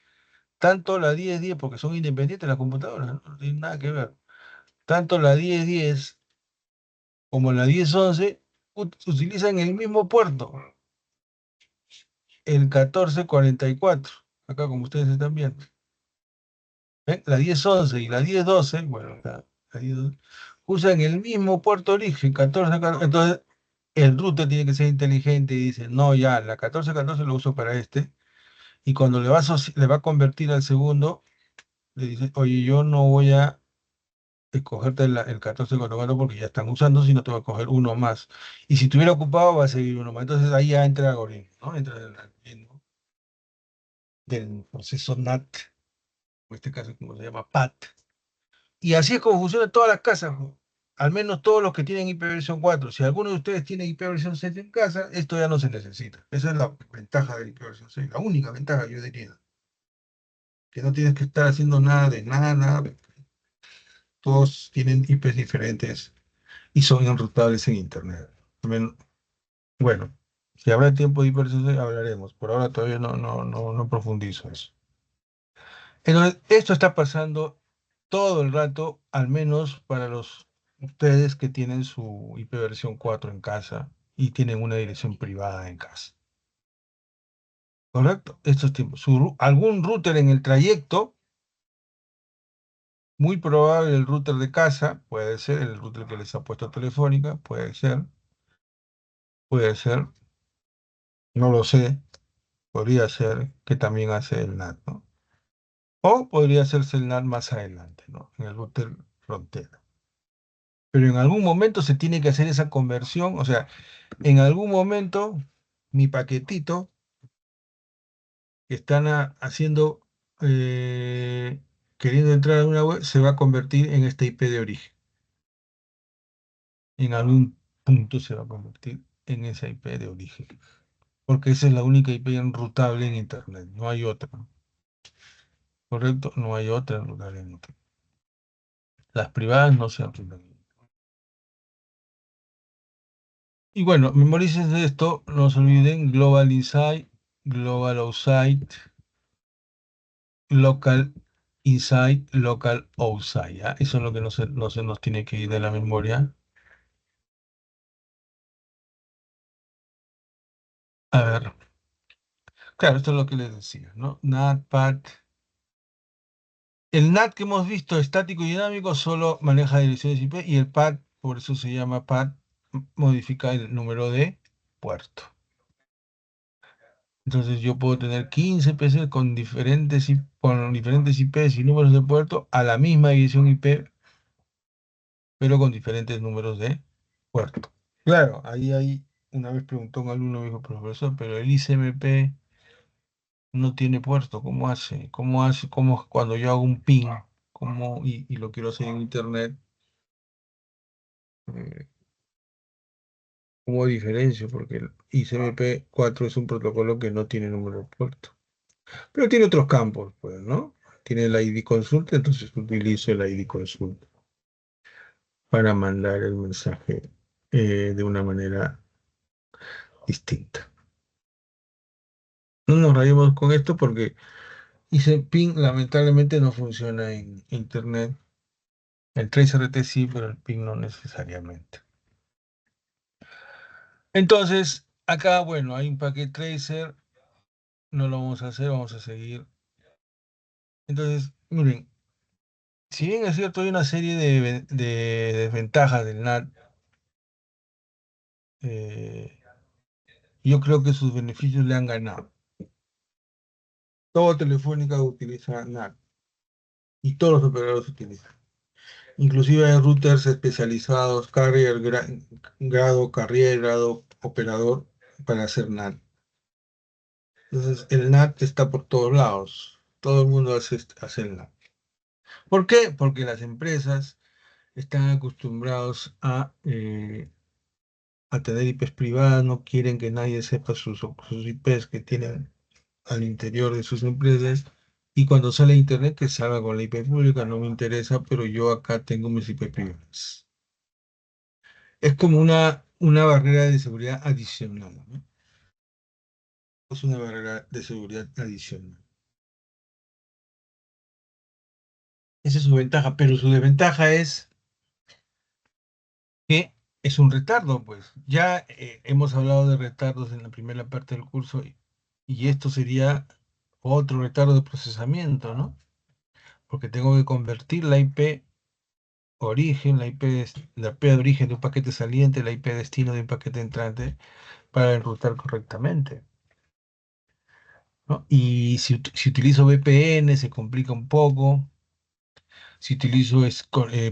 tanto la 1010, porque son independientes las computadoras, no tienen nada que ver. Tanto la 1010 como la 1011 utilizan el mismo puerto, el 1444. Acá como ustedes están viendo. ¿Ven? La 1011 y la 1012, bueno, acá, la 1012, usan el mismo puerto origen, 1414. Entonces, el router tiene que ser inteligente y dice, no, ya, la 1414 lo uso para este. Y cuando le va a convertir al segundo, le dice, oye, yo no voy a escogerte el 1444 porque ya están usando, sino te voy a coger uno más. Y si estuviera ocupado, va a seguir uno más. Entonces ahí ya entra el algoritmo, ¿no? Entra el algoritmo del proceso NAT, en este caso, como se llama PAT. Y así es como funciona en todas las casas, ¿no? Al menos todos los que tienen IPv 4. Si alguno de ustedes tiene IPv 6 en casa, esto ya no se necesita. Esa es la ventaja del IPv 6, la única ventaja, yo diría. Que no tienes que estar haciendo nada de nada, nada. Todos tienen IPs diferentes y son enrutables en Internet. Bueno, si habrá tiempo de hipersensibilidad, hablaremos. Por ahora todavía no profundizo eso. Entonces, esto está pasando todo el rato, al menos para ustedes que tienen su ipv 4 en casa y tienen una dirección privada en casa. ¿Correcto? Estos tiempos. Algún router en el trayecto, muy probable el router de casa, puede ser el router que les ha puesto Telefónica, puede ser, no lo sé, podría ser que también hace el NAT, ¿no? O podría hacerse el NAT más adelante, ¿no? En el router frontera. Pero en algún momento se tiene que hacer esa conversión, o sea, en algún momento mi paquetito que están haciendo, queriendo entrar a una web, se va a convertir en esta IP de origen. En algún punto se va a convertir en esa IP de origen. Porque esa es la única IP enrutable en Internet, no hay otra. ¿Correcto? No hay otra enrutable en Internet. Las privadas no se enrutan. Y bueno, memoricen de esto, no se olviden, Global Inside, Global Outside, Local Inside, Local Outside, ¿ya? Eso es lo que no se nos tiene que ir de la memoria. A ver, claro, esto es lo que les decía, ¿no? NAT, PAT. El NAT que hemos visto, estático y dinámico, solo maneja direcciones IP y el PAT, por eso se llama PAT, modifica el número de puerto. Entonces yo puedo tener 15 PCs con diferentes IPs y números de puerto a la misma dirección IP, pero con diferentes números de puerto. Claro, ahí una vez preguntó un alumno, me dijo, profesor, pero el ICMP no tiene puerto. ¿Cómo hace? ¿Cómo hace? ¿Cómo cuando yo hago un ping? ¿Cómo, y lo quiero hacer en internet? eh, ¿Cómo diferencio? Porque el ICMP4 es un protocolo que no tiene número de puerto. Pero tiene otros campos, pues, ¿no? Tiene el ID consulta, entonces utilizo el ID consulta para mandar el mensaje de una manera distinta. No nos rayemos con esto porque hice ping lamentablemente no funciona en internet. El TraceRT sí, pero el ping no necesariamente. Entonces, acá, bueno, hay un paquete tracer, no lo vamos a hacer, vamos a seguir. Entonces, miren, si bien es cierto, hay una serie de desventajas del NAT, eh, yo creo que sus beneficios le han ganado. Todo Telefónica utiliza NAT y todos los operadores utilizan. Inclusive hay routers especializados, grado carrier, grado operador, para hacer NAT. Entonces, el NAT está por todos lados. Todo el mundo hace el NAT. ¿Por qué? Porque las empresas están acostumbrados a tener IPs privadas, no quieren que nadie sepa sus IPs que tienen al interior de sus empresas. Y cuando sale a internet, que salga con la IP pública, no me interesa, pero yo acá tengo mis IP privadas. Es como una barrera de seguridad adicional, ¿no? Es una barrera de seguridad adicional. Esa es su ventaja, pero su desventaja es que es un retardo, pues. Ya hemos hablado de retardos en la primera parte del curso y esto sería otro retardo de procesamiento, ¿no? Porque tengo que convertir la IP origen, la IP de origen de un paquete saliente, la IP destino de un paquete entrante para enrutar correctamente, ¿no? Y si utilizo VPN se complica un poco. Si utilizo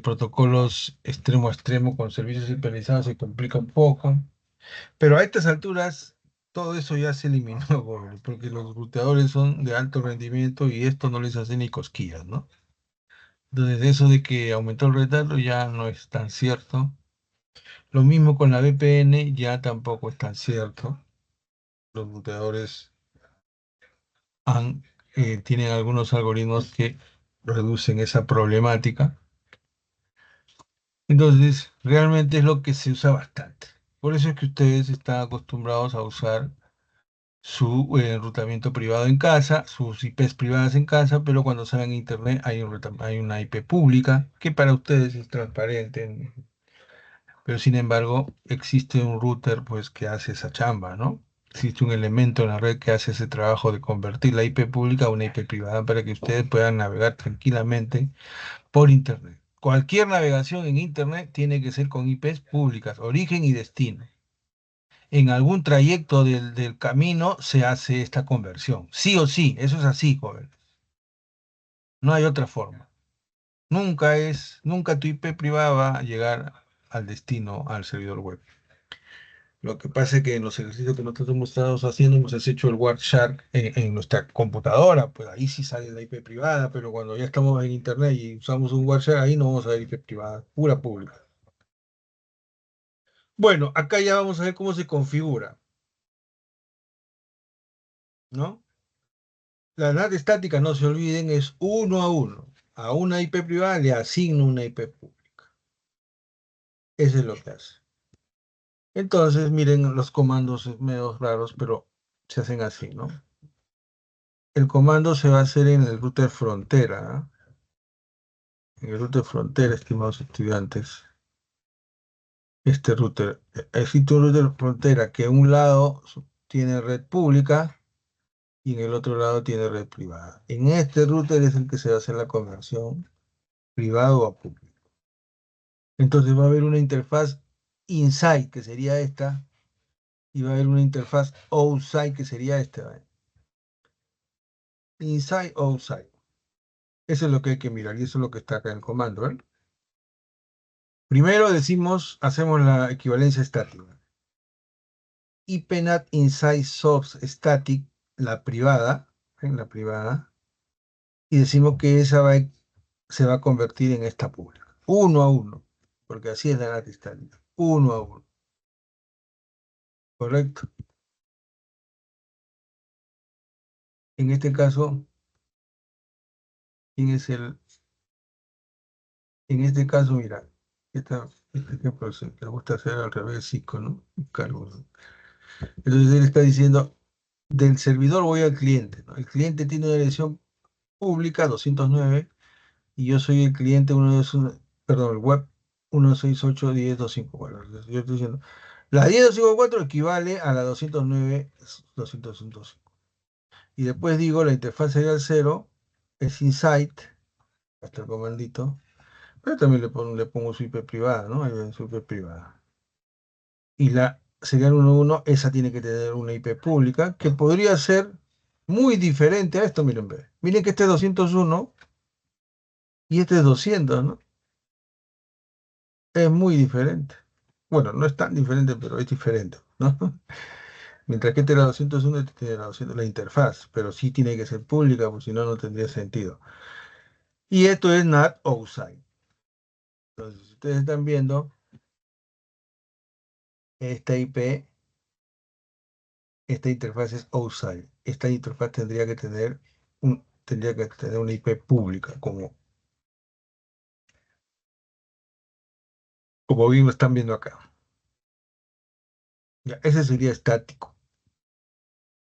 protocolos extremo a extremo con servicios hipervisados se complica un poco. Pero a estas alturas todo eso ya se eliminó, Google, porque los ruteadores son de alto rendimiento y esto no les hace ni cosquillas, ¿no? Entonces eso de que aumentó el retardo ya no es tan cierto. Lo mismo con la VPN, ya tampoco es tan cierto. Los ruteadores tienen algunos algoritmos que reducen esa problemática. Entonces, realmente es lo que se usa bastante. Por eso es que ustedes están acostumbrados a usar su enrutamiento privado en casa, sus IPs privadas en casa, pero cuando salen a internet hay una IP pública que para ustedes es transparente, pero sin embargo existe un router pues que hace esa chamba, ¿no? Existe un elemento en la red que hace ese trabajo de convertir la IP pública a una IP privada para que ustedes puedan navegar tranquilamente por internet. Cualquier navegación en internet tiene que ser con IPs públicas, origen y destino. En algún trayecto del camino se hace esta conversión. Sí o sí, eso es así, jóvenes. No hay otra forma. Nunca tu IP privada va a llegar al destino, al servidor web. Lo que pasa es que en los ejercicios que nosotros hemos estado haciendo, hemos hecho el Wireshark en nuestra computadora, pues ahí sí sale la IP privada, pero cuando ya estamos en internet y usamos un Wireshark, ahí no vamos a ver IP privada, pura pública. Bueno, acá ya vamos a ver cómo se configura, ¿no? La NAT estática, no se olviden, es uno a uno. A una IP privada le asigno una IP pública. Eso es lo que hace. Entonces, miren los comandos medio raros, pero se hacen así, ¿no? El comando se va a hacer en el router frontera, ¿ah? En el router frontera, estimados estudiantes. Este router, existe un router frontera que en un lado tiene red pública y en el otro lado tiene red privada. En este router es el que se va a hacer la conversión privado a público. Entonces va a haber una interfaz inside, que sería esta, y va a haber una interfaz outside, que sería esta. ¿Ve? Inside, outside. Eso es lo que hay que mirar y eso es lo que está acá en el comando. ¿Ven? Primero hacemos la equivalencia estática. IPNAT inside source static, la privada, en la privada, y decimos que se va a convertir en esta pública. Uno a uno, porque así es la NAT estática. Uno a uno. ¿Correcto? En este caso, ¿quién es el? En este caso, mira, este ejemplo le gusta hacer al revés, psico, ¿no? Cargo, ¿no? Entonces él está diciendo, del servidor voy al cliente, ¿no? El cliente tiene una dirección pública 209 y yo soy el cliente perdón, el web 168.10.254. Entonces, yo estoy diciendo, la 10.254 equivale a la 209.205. Y después digo, la interfaz serial 0 es insight, hasta el comandito, pero también le pongo su IP privada, ¿no? Ahí ven, su IP privada. Y la serial 11, esa tiene que tener una IP pública, que podría ser muy diferente a esto, miren, ve. Miren que este es 201 y este es 200, ¿no? Es muy diferente. Bueno, no es tan diferente, pero es diferente, ¿no? Mientras que este era 201, este tiene la 200, la interfaz, pero sí tiene que ser pública, porque si no, no tendría sentido. Y esto es NAT outside. Entonces, si ustedes están viendo, esta IP, esta interfaz es outside. Esta interfaz tendría que tener una IP pública, como bien lo están viendo acá. Ya, ese sería estático.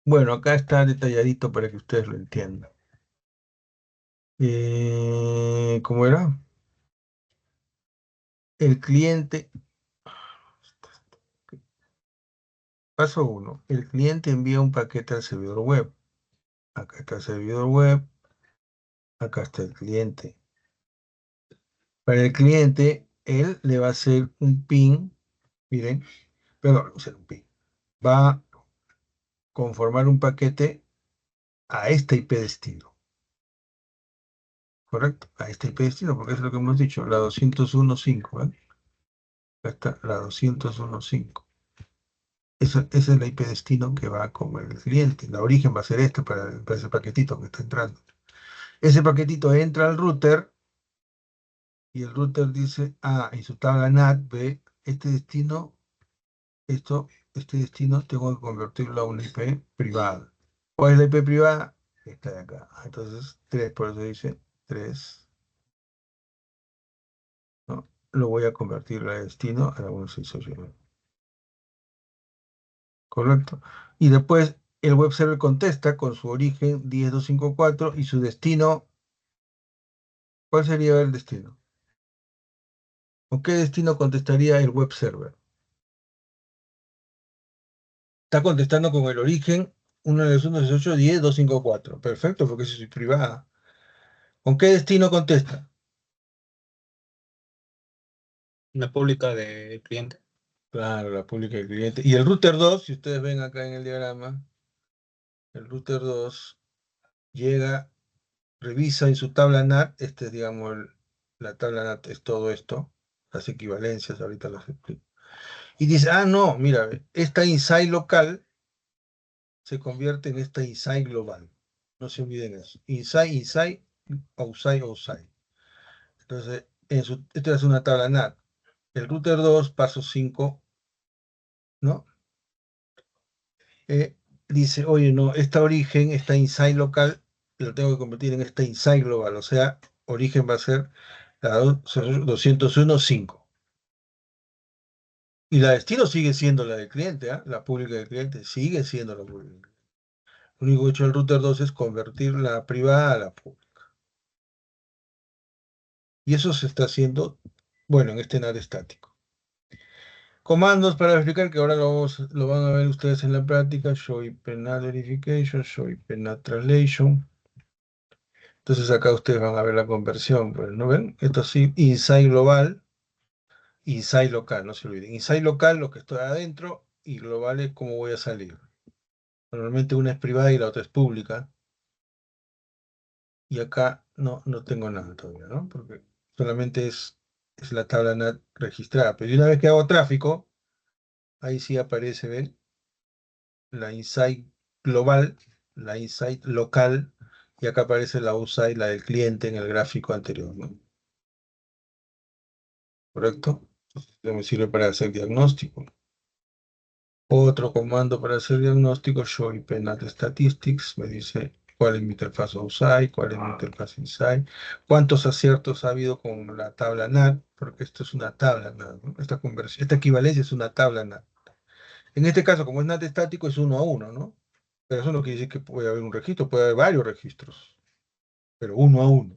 Bueno, acá está detalladito para que ustedes lo entiendan. ¿Cómo era? El cliente, paso uno, el cliente envía un paquete al servidor web. Acá está el servidor web, acá está el cliente. Para el cliente, él le va a hacer un ping, miren, perdón, va a hacer un ping. Va a conformar un paquete a esta IP destino, ¿correcto? A esta IP destino, porque es lo que hemos dicho, la 201.5, ¿eh? Acá está la 201.5. Esa es la IP destino que va con el cliente. La origen va a ser esta para ese paquetito que está entrando. Ese paquetito entra al router y el router dice, en su tabla NAT ve este destino, este destino tengo que convertirlo a una IP privada. ¿Cuál es la IP privada? Esta de acá. Entonces, 3, por eso dice 3, ¿no? Lo voy a convertir a destino a la 168. ¿Correcto? Y después el web server contesta con su origen 10.254 y su destino. ¿Cuál sería el destino? ¿O qué destino contestaría el web server? Está contestando con el origen 1.168.10.254. Perfecto, porque eso es privada. ¿Con qué destino contesta? La pública del cliente. Claro, la pública del cliente. Y el router 2, si ustedes ven acá en el diagrama, el router 2 llega, revisa en su tabla NAT, digamos, la tabla NAT es todo esto, las equivalencias, ahorita las explico. Y dice, no, mira, esta insight local se convierte en esta insight global. No se olviden eso. Insight, insight, outside, outside. Entonces, esta es una tabla NAT. El router 2, paso 5, ¿no? Dice, oye, no, esta origen, esta insight local, lo tengo que convertir en esta insight global. O sea, origen va a ser la 201.5. Y la destino sigue siendo la del cliente, ¿ah? La pública del cliente sigue siendo la pública. Lo único que ha hecho el router 2 es convertir la privada a la pública. Y eso se está haciendo, bueno, en este NAT estático. Comandos para verificar que ahora lo van a ver ustedes en la práctica. Show IP NAT verification, show IP NAT translation. Entonces acá ustedes van a ver la conversión, pues, ¿no ven? Esto sí, inside global, inside local, no se olviden. Inside local, lo que estoy adentro, y global es cómo voy a salir. Normalmente una es privada y la otra es pública. Y acá no tengo nada todavía, ¿no? Porque solamente es la tabla NAT registrada. Pero una vez que hago tráfico, ahí sí aparece, ¿ven? La inside global la inside local, y acá aparece la outside, la del cliente en el gráfico anterior, ¿no? ¿Correcto? Esto me sirve para hacer diagnóstico. Otro comando para hacer diagnóstico, show IP NAT statistics, me dice cuál es mi interfaz outside, cuál es mi interfaz inside, cuántos aciertos ha habido con la tabla NAT, porque esto es una tabla NAT, ¿no? Esta conversión, esta equivalencia es una tabla NAT. En este caso, como es NAT estático, es 1 a 1, ¿no? Pero eso no quiere decir que puede haber un registro, puede haber varios registros, pero 1 a 1.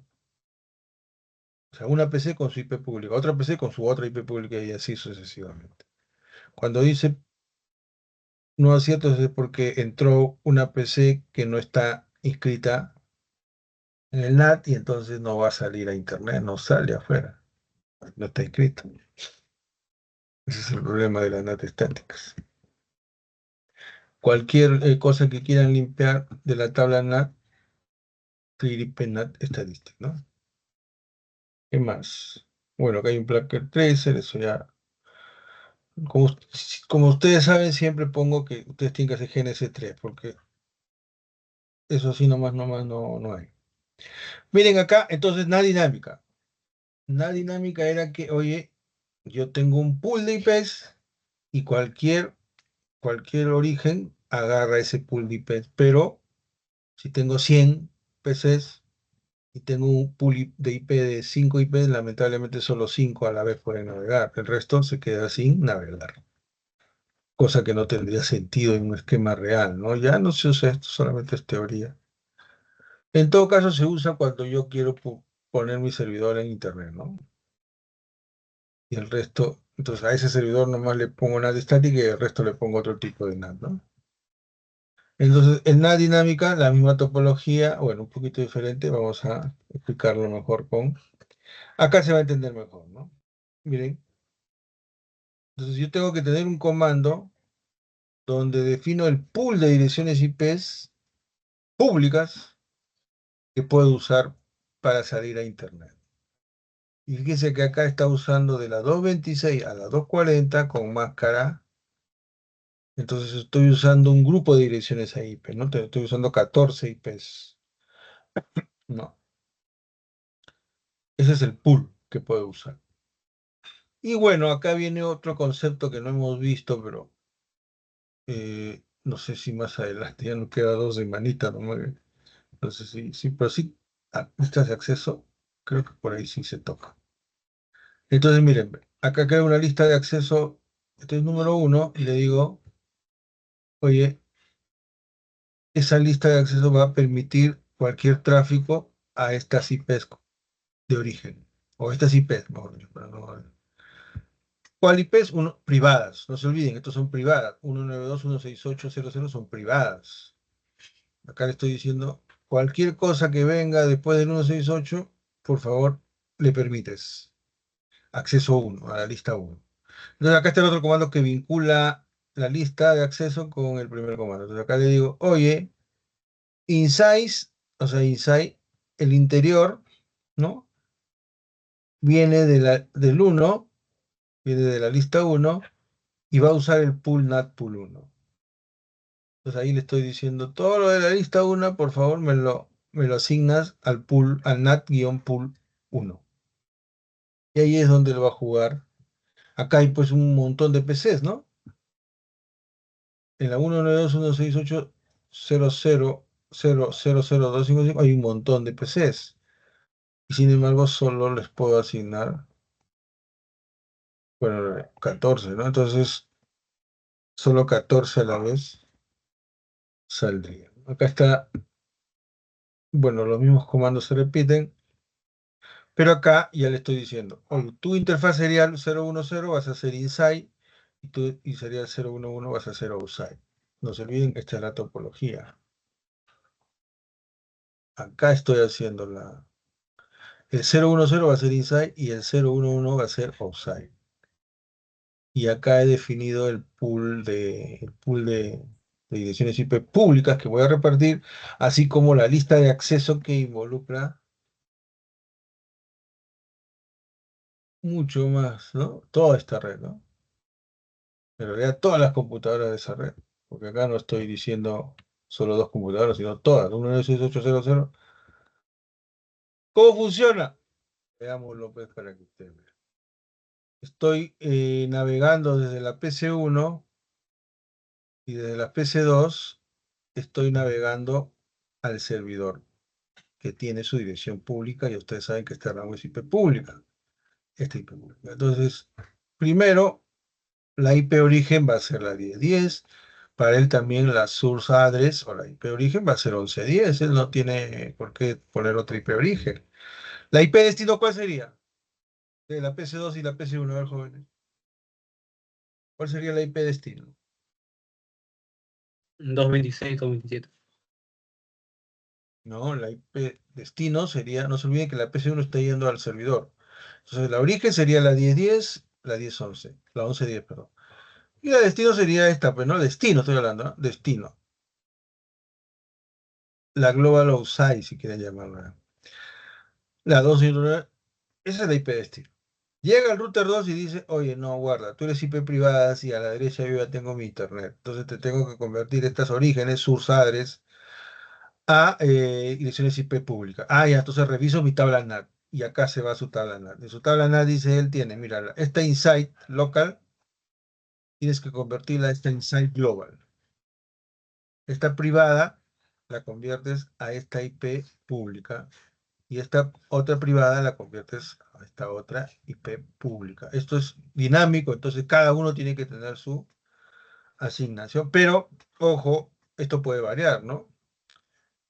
O sea, una PC con su IP pública, otra PC con su otra IP pública y así sucesivamente. Cuando dice no aciertos es porque entró una PC que no está inscrita en el NAT y entonces no va a salir a internet, no sale afuera, no está inscrito. Ese es el problema de las NAT estáticas. Cualquier cosa que quieran limpiar de la tabla NAT, clear IP NAT estadística, ¿no? ¿Qué más? Bueno, acá hay un Placker Tracer, eso ya. Como, como ustedes saben, siempre pongo que ustedes tienen que hacer GNS3, porque eso así nomás no hay. Miren acá, entonces, NAT dinámica. NAT dinámica era que, oye, yo tengo un pool de IPs y cualquier origen agarra ese pool de IPs, pero si tengo 100 PCs y tengo un pool de IP de 5 IPs, lamentablemente solo 5 a la vez pueden navegar, el resto se queda sin navegar, cosa que no tendría sentido en un esquema real, ¿no? Ya no se usa esto, solamente es teoría. En todo caso se usa cuando yo quiero poner mi servidor en internet, ¿no? Y el resto, entonces a ese servidor nomás le pongo NAT estática y el resto le pongo otro tipo de NAT, ¿no? Entonces, en NAT dinámica, la misma topología, bueno, un poquito diferente, vamos a explicarlo mejor con... Acá se va a entender mejor, ¿no? Miren, entonces yo tengo que tener un comando donde defino el pool de direcciones IPs públicas que puedo usar para salir a Internet. Y fíjense que acá está usando de la 226 a la 240 con máscara. Entonces estoy usando un grupo de direcciones a IP, ¿no? Estoy usando 14 IPs. No, ese es el pool que puedo usar. Y bueno, acá viene otro concepto que no hemos visto, pero no sé si más adelante, ya nos queda 2 semanitas, ¿no? Entonces sí, pero sí, listas de acceso, creo que por ahí sí se toca. Entonces miren, acá creo una lista de acceso, este es número 1, y le digo, oye, esa lista de acceso va a permitir cualquier tráfico a estas IPs de origen, o estas IPs, mejor dicho, para no... ¿Cuál IPs? Privadas, no se olviden, estos son privadas, 192.168.0.0 son privadas. Acá le estoy diciendo, cualquier cosa que venga después del 168, por favor, le permites acceso 1, a la lista 1. Entonces acá está el otro comando que vincula la lista de acceso con el primer comando. Entonces acá le digo, oye, inside, o sea, inside, el interior, ¿no? Viene del 1, viene de la lista 1 y va a usar el pool NAT pool 1. Entonces ahí le estoy diciendo, todo lo de la lista 1, por favor, me lo asignas al pool, al NAT-pool 1. Y ahí es donde lo va a jugar. Acá hay pues un montón de PCs, ¿no? En la 192.168.0.0.0.0.0.255 hay un montón de PCs. Y sin embargo, solo les puedo asignar, bueno, 14, ¿no? Entonces, solo 14 a la vez saldría. Acá está, bueno, los mismos comandos se repiten, pero acá ya le estoy diciendo, oye, tu interfaz serial 010 vas a hacer inside y serial 011 vas a hacer outside. No se olviden que esta es la topología. Acá estoy haciendo el 010 va a ser inside y el 011 va a ser outside. Y acá he definido el pool de direcciones IP públicas que voy a repartir, así como la lista de acceso que involucra mucho más, ¿no? Toda esta red, ¿no? En realidad todas las computadoras de esa red, porque acá no estoy diciendo solo dos computadoras, sino todas, 196.8.0.0. ¿Cómo funciona? Veámoslo pues para que usted vea. Estoy navegando desde la PC1 y desde la PC2 estoy navegando al servidor que tiene su dirección pública y ustedes saben que esta rango es IP pública. Esta IP pública. Entonces, primero, la IP origen va a ser la 10.10. Para él también la source address o la IP origen va a ser 11.10. Él no tiene por qué poner otra IP origen. ¿La IP destino cuál sería? De la PC2 y la PC1, a ver, jóvenes. ¿Cuál sería la IP destino? 226, 227. No, la IP destino sería, no se olviden que la PC1 está yendo al servidor. Entonces, la origen sería la 10.10, la 10.11, la 11.10, perdón. Y la destino sería esta, pues, ¿no? Destino, estoy hablando, ¿no? Destino. La Global OSI, si quieren llamarla. La 2.1, esa es la IP destino. Llega el router 2 y dice, oye, no, guarda, tú eres IP privada, y a la derecha yo ya tengo mi internet. Entonces te tengo que convertir estas orígenes, source address, a direcciones IP públicas. Ah, ya, entonces reviso mi tabla NAT. Y acá se va su tabla NAT. En su tabla NAT dice, él tiene, mira, esta inside local, tienes que convertirla a esta inside global. Esta privada la conviertes a esta IP pública y esta otra privada la conviertes a esta otra IP pública. Esto es dinámico, entonces cada uno tiene que tener su asignación, pero ojo, esto puede variar, ¿no?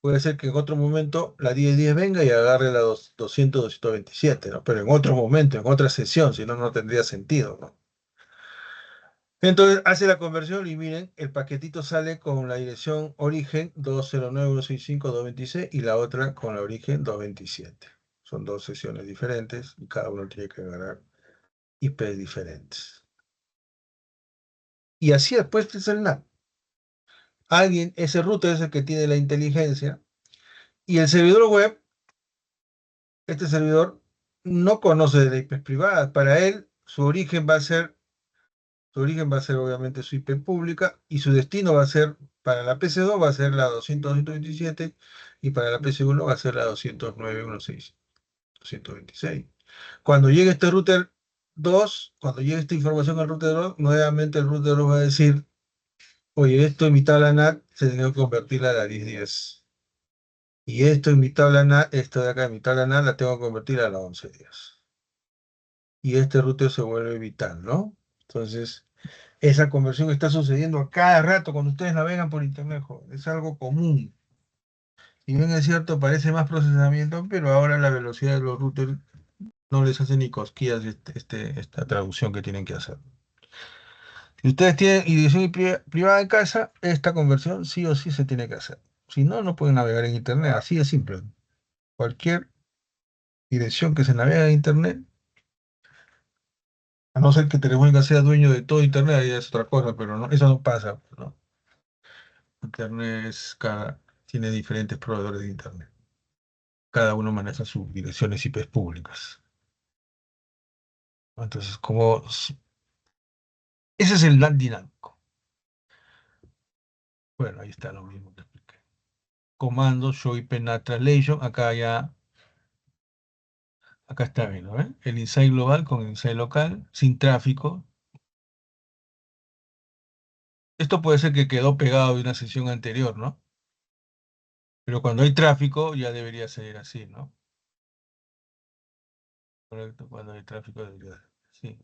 Puede ser que en otro momento la 10.10 venga y agarre la 200.227, ¿no? Pero en otro momento, en otra sesión, si no, no tendría sentido, ¿no? Entonces hace la conversión y miren, el paquetito sale con la dirección origen 209.165.226 y la otra con la origen 227. Son dos sesiones diferentes y cada uno tiene que agarrar IPs diferentes. Y así después es el NAT. Alguien, ese router es el que tiene la inteligencia y el servidor web, este servidor no conoce de las IPs privadas. Para él, su origen va a ser obviamente su IP pública y su destino va a ser, para la PC2 va a ser la 200.227 y para la PC1 va a ser la 209.168.226. Cuando llegue este router 2, cuando llegue esta información al router 2, nuevamente el router 2 va a decir, oye, esto en mi tabla NAT se tiene que convertir a la 10.10. Y esto en mi tabla NAT, esto de acá en mi tabla NAT la tengo que convertir a la 11.10. Y este router se vuelve vital, ¿no? Entonces, esa conversión está sucediendo a cada rato cuando ustedes navegan por internet, joven. Es algo común. Si bien es cierto, parece más procesamiento, pero ahora la velocidad de los routers no les hace ni cosquillas esta traducción que tienen que hacer. Si ustedes tienen dirección privada en casa, esta conversión sí o sí se tiene que hacer. Si no, no pueden navegar en internet. Así de simple. Cualquier dirección que se navega en internet, a no ser que Telefónica sea dueño de todo internet, ahí es otra cosa, pero no, eso no pasa, ¿no? Internet tiene diferentes proveedores de Internet. Cada uno maneja sus direcciones IPs públicas. Entonces, ese es el LAN dinámico. Bueno, ahí está lo mismo que expliqué. Comando show IP NAT translation. Acá está bien, ¿no? El inside global con el inside local, sin tráfico. Esto puede ser que quedó pegado de una sesión anterior, ¿no? Pero cuando hay tráfico ya debería ser así, ¿no? Correcto, cuando hay tráfico debería ser así.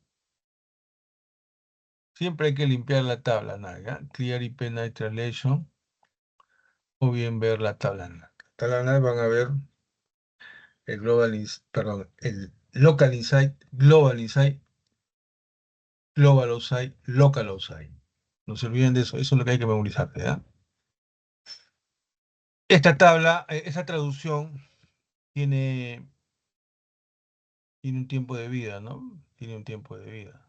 Siempre hay que limpiar la tabla NAT, ¿ya? Clear IP NAT translation o bien ver la tabla NAT. La tabla NAT van a ver el el local inside, global inside, global outside, local outside. No se olviden de eso, eso es lo que hay que memorizar, ¿ya? Esta tabla, esa traducción tiene, tiene un tiempo de vida, ¿no? Tiene un tiempo de vida.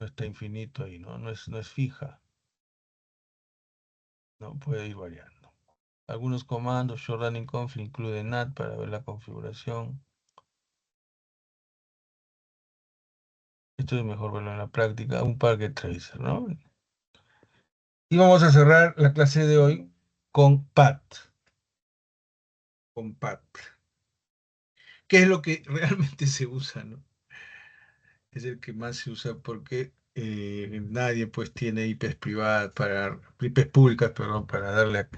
No está infinito ahí, ¿no? No es fija, ¿no? Puede ir variando. Algunos comandos, show running config, include NAT para ver la configuración. Esto es mejor verlo en la práctica. Un packet tracer, ¿no? Y vamos a cerrar la clase de hoy con PAT. Con PAT. ¿Qué es lo que realmente se usa, ¿no? Es el que más se usa porque nadie pues tiene IPs privadas para, IPs públicas, perdón, para darle a...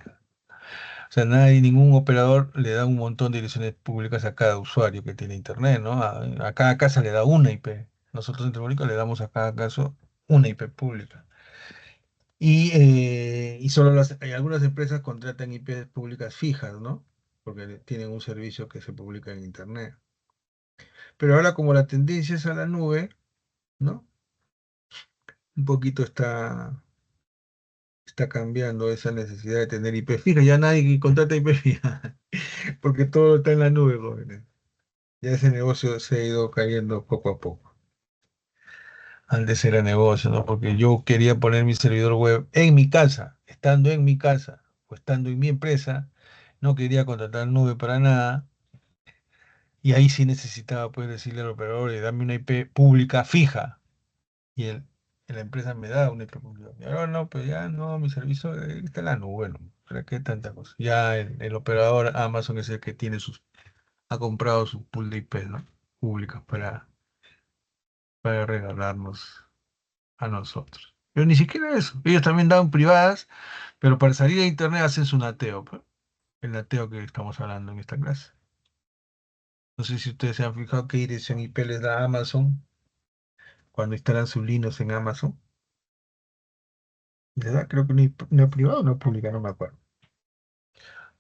O sea, nadie, ningún operador le da un montón de direcciones públicas a cada usuario que tiene internet, ¿no? A cada casa le da una IP. Nosotros en Telefónica le damos a cada caso una IP pública. Y solo hay algunas empresas contratan IPs públicas fijas, ¿no? Porque tienen un servicio que se publica en internet. Pero ahora como la tendencia es a la nube, ¿no? Un poquito está cambiando esa necesidad de tener IP fija. Ya nadie contrata IP fija, porque todo está en la nube, jóvenes. Ya ese negocio se ha ido cayendo poco a poco. Antes era negocio, ¿no? Porque yo quería poner mi servidor web en mi casa, estando en mi casa o estando en mi empresa, no quería contratar nube para nada, y ahí sí necesitaba pues decirle al operador, dame una IP pública fija, y la empresa me da una IP pública. Y ahora no, pues ya no, mi servicio está en la nube, ¿no? ¿Para qué tanta cosa? Ya el operador Amazon es el que tiene ha comprado su pool de IP, ¿no? Públicas para regalarnos a nosotros. Pero ni siquiera eso. Ellos también dan privadas, pero para salir a internet hacen su nateo, pues, el nateo que estamos hablando en esta clase. No sé si ustedes se han fijado qué dirección IP les da Amazon cuando instalan sus Linux en Amazon. Les da, creo que una privada o una pública, no me acuerdo.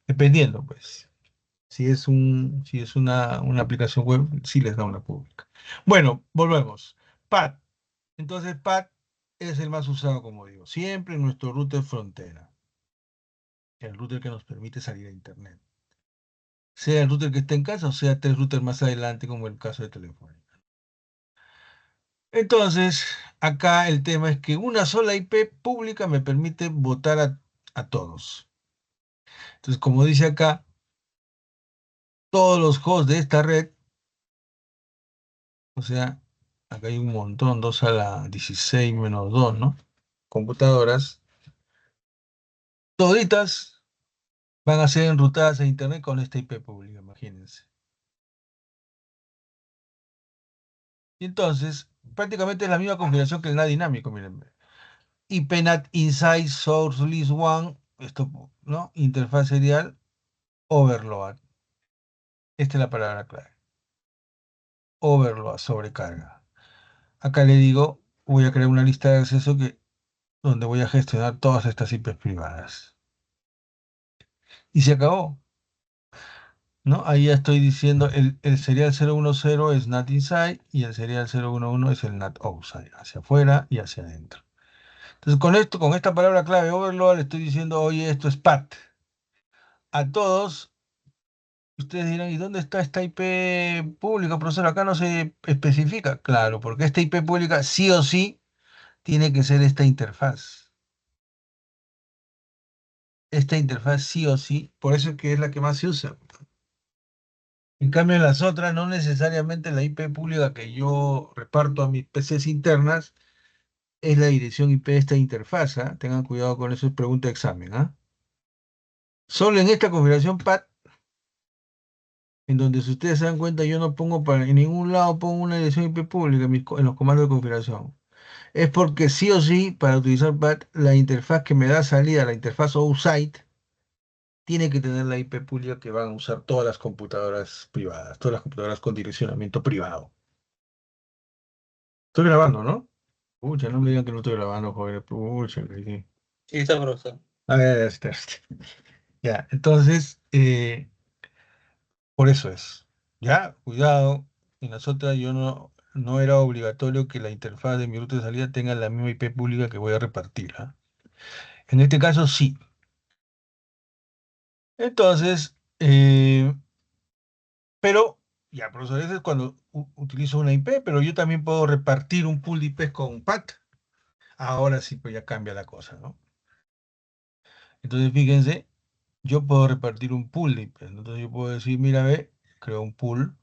Dependiendo, pues. Si es una aplicación web, sí les da una pública. Bueno, volvemos. PAT. Entonces, PAT es el más usado, como digo, siempre en nuestro router frontera, el router que nos permite salir a internet. Sea el router que esté en casa o sea tres routers más adelante, como el caso de Telefónica. Entonces, acá el tema es que una sola IP pública me permite votar a todos. Entonces, como dice acá, todos los hosts de esta red, o sea, acá hay un montón, 2 a la 16 menos 2, ¿no? Computadoras, toditas van a ser enrutadas a internet con esta IP pública, imagínense. Y entonces, prácticamente es la misma configuración que el NAT dinámico, miren. IPNAT Inside Source List 1, esto, ¿no? Interfaz serial, overload. Esta es la palabra clave. Overload, sobrecarga. Acá le digo, voy a crear una lista de acceso donde voy a gestionar todas estas IPs privadas. Y se acabó, ¿no? Ahí ya estoy diciendo, el serial 010 es NAT Inside y el serial 011 es el NAT Outside, hacia afuera y hacia adentro. Entonces, con esta palabra clave overload, le estoy diciendo, oye, esto es PAT. A todos. Ustedes dirán, ¿y dónde está esta IP pública, profesor? Acá no se especifica. Claro, porque esta IP pública sí o sí tiene que ser esta interfaz. Esta interfaz sí o sí, por eso es que es la que más se usa. En cambio, en las otras, no necesariamente la IP pública que yo reparto a mis PCs internas es la dirección IP de esta interfaz. ¿Ah? Tengan cuidado con eso, es pregunta de examen. ¿Ah? Solo en esta configuración PAT, en donde si ustedes se dan cuenta, yo no pongo en ningún lado pongo una dirección IP pública en los comandos de configuración. Es porque sí o sí, para utilizar PAT, la interfaz que me da salida, la interfaz OutSite, tiene que tener la IP pública que van a usar todas las computadoras privadas, todas las computadoras con direccionamiento privado. Estoy grabando, ¿no? Pucha, no me digan que no estoy grabando, joder. Pucha, sí. Sí, está, profesor. A ver, ya, entonces, por eso es. Ya, cuidado. En las otras yo no era obligatorio que la interfaz de mi ruta de salida tenga la misma IP pública que voy a repartir. ¿Ah? En este caso sí. Entonces, pero, ya, profesor, eso es cuando utilizo una IP, pero yo también puedo repartir un pool de IPs con PAT. Ahora sí, pues ya cambia la cosa, ¿no? Entonces, fíjense, yo puedo repartir un pool de IPs, ¿no? Entonces yo puedo decir, mira, ve, creo un pool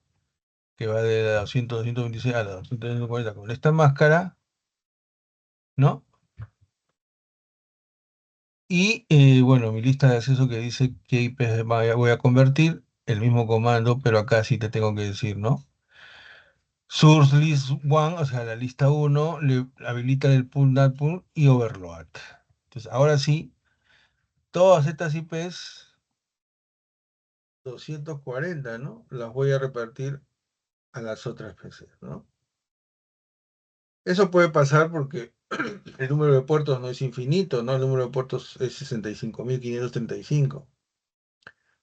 que va de la 200, 226 a la 240 con esta máscara, ¿no? Y bueno, mi lista de acceso que dice qué IPs voy a convertir, el mismo comando, pero acá sí te tengo que decir, ¿no? Source list 1, o sea, la lista uno le habilita el pool that pool y overload. Entonces, ahora sí, todas estas IPs 240, ¿no? Las voy a repartir a las otras PCs, ¿no? Eso puede pasar porque el número de puertos no es infinito, ¿no? El número de puertos es 65.535.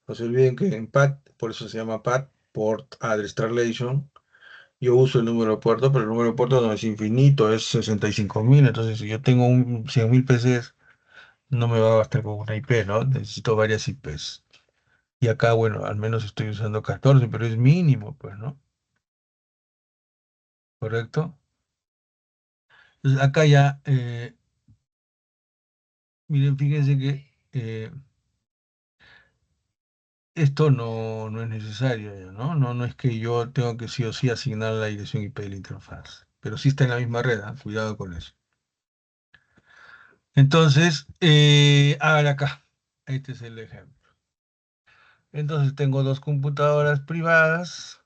No se olviden que en PAT, por eso se llama PAT, Port Address Translation, yo uso el número de puertos, pero el número de puertos no es infinito, es 65.000. Entonces, si yo tengo 100.000 PCs, no me va a bastar con una IP, ¿no? Necesito varias IPs. Y acá, bueno, al menos estoy usando 14, pero es mínimo, pues, ¿no? ¿Correcto? Entonces, acá ya, miren, fíjense que esto no es necesario, ya, ¿no? No es que yo tengo que sí o sí asignar la dirección IP de la interfaz, pero sí está en la misma red, ¿ah? Cuidado con eso. Entonces, a ver acá, este es el ejemplo. Entonces tengo dos computadoras privadas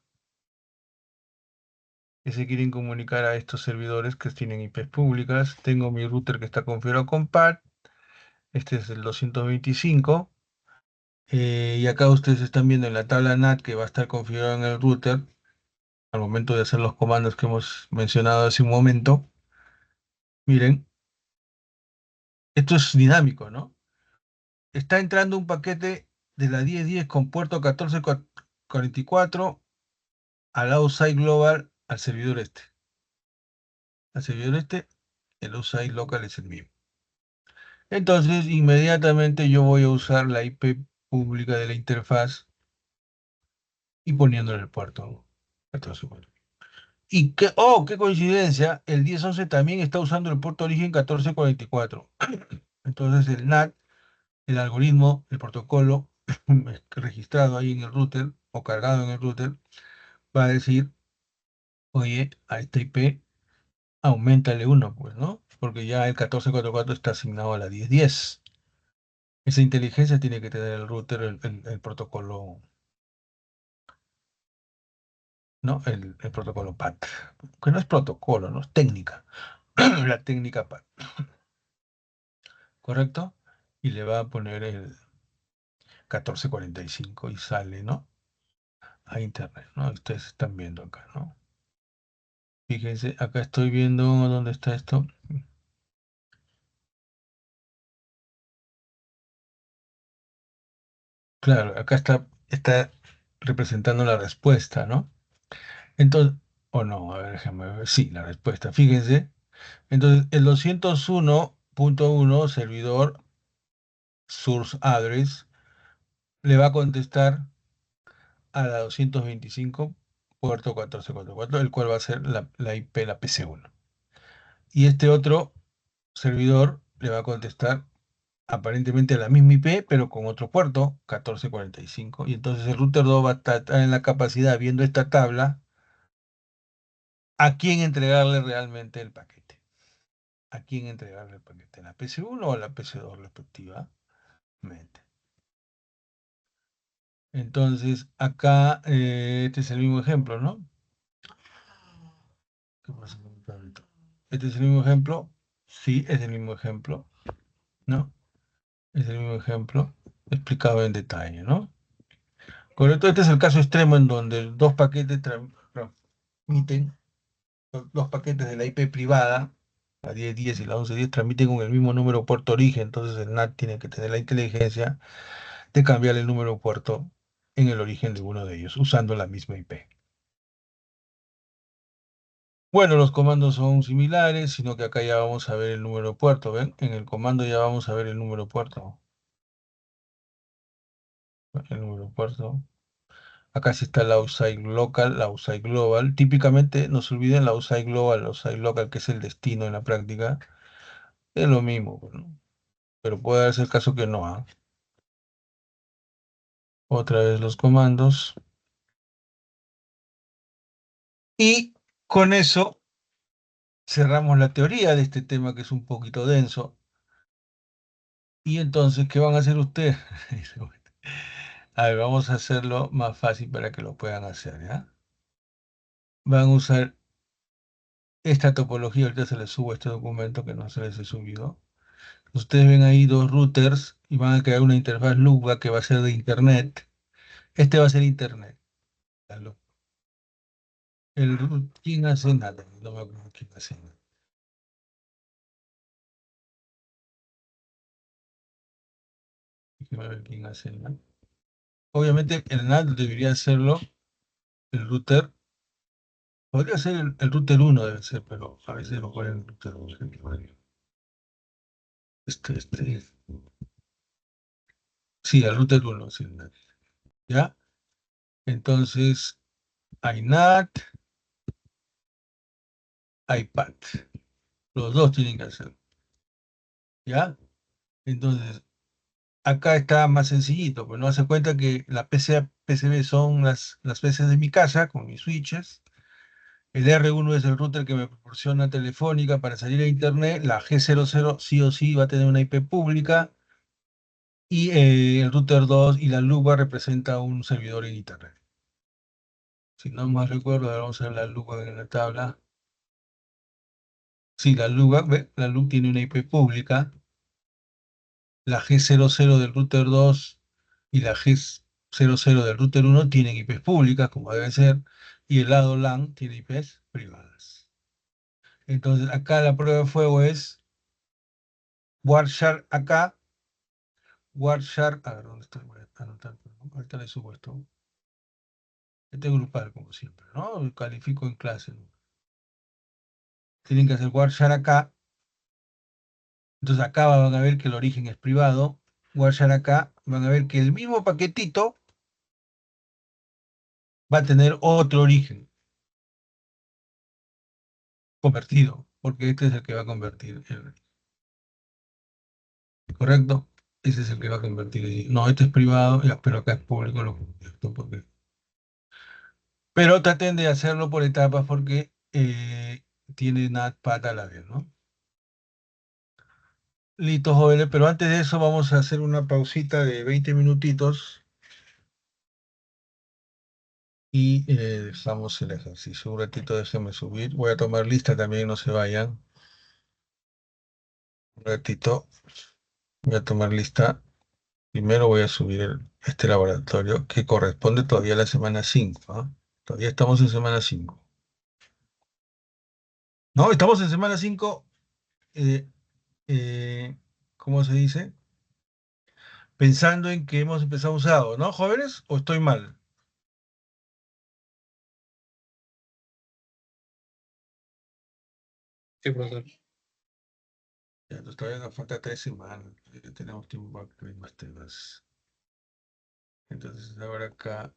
que se quieren comunicar a estos servidores que tienen IPs públicas. Tengo mi router que está configurado con PAD. Este es el 225. Y acá ustedes están viendo en la tabla NAT que va a estar configurado en el router al momento de hacer los comandos que hemos mencionado hace un momento. Miren, esto es dinámico, ¿no? Está entrando un paquete de la 1010 con puerto 1444 al outside global al servidor este. Al servidor este, el outside local es el mismo. Entonces, inmediatamente yo voy a usar la IP pública de la interfaz y poniéndole el puerto 1444. Y qué, oh, qué coincidencia, el 1011 también está usando el puerto origen 1444. Entonces el NAT, el algoritmo, el protocolo registrado ahí en el router o cargado en el router, va a decir, oye, a esta IP aumentale uno, pues, ¿no? Porque ya el 1444 está asignado a la 1010. Esa inteligencia tiene que tener el router, el protocolo, ¿no? El protocolo PAT. Que no es protocolo, no es técnica. La técnica PAT, ¿correcto? Y le va a poner el 1445 y sale, ¿no? A internet, ¿no? Ustedes están viendo acá, ¿no? Fíjense, acá estoy viendo dónde está esto. Claro, acá está representando la respuesta, ¿no? Entonces, o no, a ver, déjame ver. Sí, la respuesta. Fíjense. Entonces, el 201.1 servidor source address le va a contestar a la 225 puerto 1444, el cual va a ser la IP, la PC1. Y este otro servidor le va a contestar aparentemente a la misma IP, pero con otro puerto, 1445. Y entonces el router 2 va a estar en la capacidad, viendo esta tabla, a quién entregarle realmente el paquete. A quién entregarle el paquete, la PC1 o a la PC2 respectivamente. Entonces, acá, este es el mismo ejemplo, ¿no? ¿Qué pasa con mi tableta? Este es el mismo ejemplo. Sí, es el mismo ejemplo, ¿no? Es el mismo ejemplo explicado en detalle, ¿no? Correcto, este es el caso extremo en donde dos paquetes transmiten, los dos paquetes de la IP privada, la 1010 y la 1110, transmiten con el mismo número puerto origen. Entonces el NAT tiene que tener la inteligencia de cambiar el número puerto en el origen de uno de ellos, usando la misma IP. Bueno, los comandos son similares, sino que acá ya vamos a ver el número puerto, ¿ven? En el comando ya vamos a ver el número puerto. El número puerto. Acá sí está la outside local, la outside global. Típicamente, no se olviden la outside global, la outside local, que es el destino en la práctica. Es lo mismo, pues, ¿no? Pero puede darse el caso que no, ¿ah? Otra vez los comandos. Y con eso cerramos la teoría de este tema que es un poquito denso. Y entonces, ¿qué van a hacer ustedes? A ver, vamos a hacerlo más fácil para que lo puedan hacer, ¿ya? Van a usar esta topología, ahorita se les subo este documento que no se les he subido. Ustedes ven ahí dos routers y van a crear una interfaz LUCA que va a ser de Internet. Este va a ser Internet. La luz. ¿Quién hace nada? No me acuerdo quién hace nada. Déjeme ver quién hace nada. Obviamente el NAT debería hacerlo el router. Podría ser el router uno debe ser, pero a veces lo ponen el router 2. Este. Sí, el router uno es el NAT. ¿Ya? Entonces, hay NAT, hay PAT. Los dos tienen que hacer. ¿Ya? Entonces, acá está más sencillito, pues no hace cuenta que la PCB son las PCs de mi casa con mis switches. El R1 es el router que me proporciona Telefónica para salir a internet. La G00 sí o sí va a tener una IP pública. Y el router 2 y la LUBA representa un servidor en internet. Si no más recuerdo, ahora vamos a ver la LUBA en la tabla. Sí, la LUBA, ¿ve? La LUB tiene una IP pública. La G00 del router 2 y la G00 del router 1 tienen IPs públicas, como debe ser, y el lado LAN tiene IPs privadas. Entonces, acá la prueba de fuego es Wireshark acá, Wireshark, a ver, ¿dónde estoy? Voy a anotar, perdón. Ahorita le subo esto. Este es grupal, como siempre, ¿no? Califico en clase, ¿no? Tienen que hacer Wireshark acá. Entonces acá van a ver que el origen es privado. Wireshark acá, van a ver que el mismo paquetito va a tener otro origen convertido, porque este es el que va a convertir, ¿correcto? Ese es el que va a convertir. No, este es privado, ya, pero acá es público, lo convierto pero traten de hacerlo por etapas porque tiene NAT pata a la vez, ¿no? Listo, jóvenes, pero antes de eso vamos a hacer una pausita de 20 minutitos y dejamos el ejercicio. Un ratito déjenme subir. Voy a tomar lista también, no se vayan. Un ratito, voy a tomar lista. Primero voy a subir este laboratorio que corresponde todavía a la semana 5. ¿Ah? Todavía estamos en semana 5. No, estamos en semana 5. eh, ¿Cómo se dice? Pensando en que hemos empezado usado, ¿no, jóvenes? ¿O estoy mal? Sí, profesor. Ya, entonces todavía nos falta 3 semanas. Tenemos tiempo para ver más temas. Entonces, ahora acá,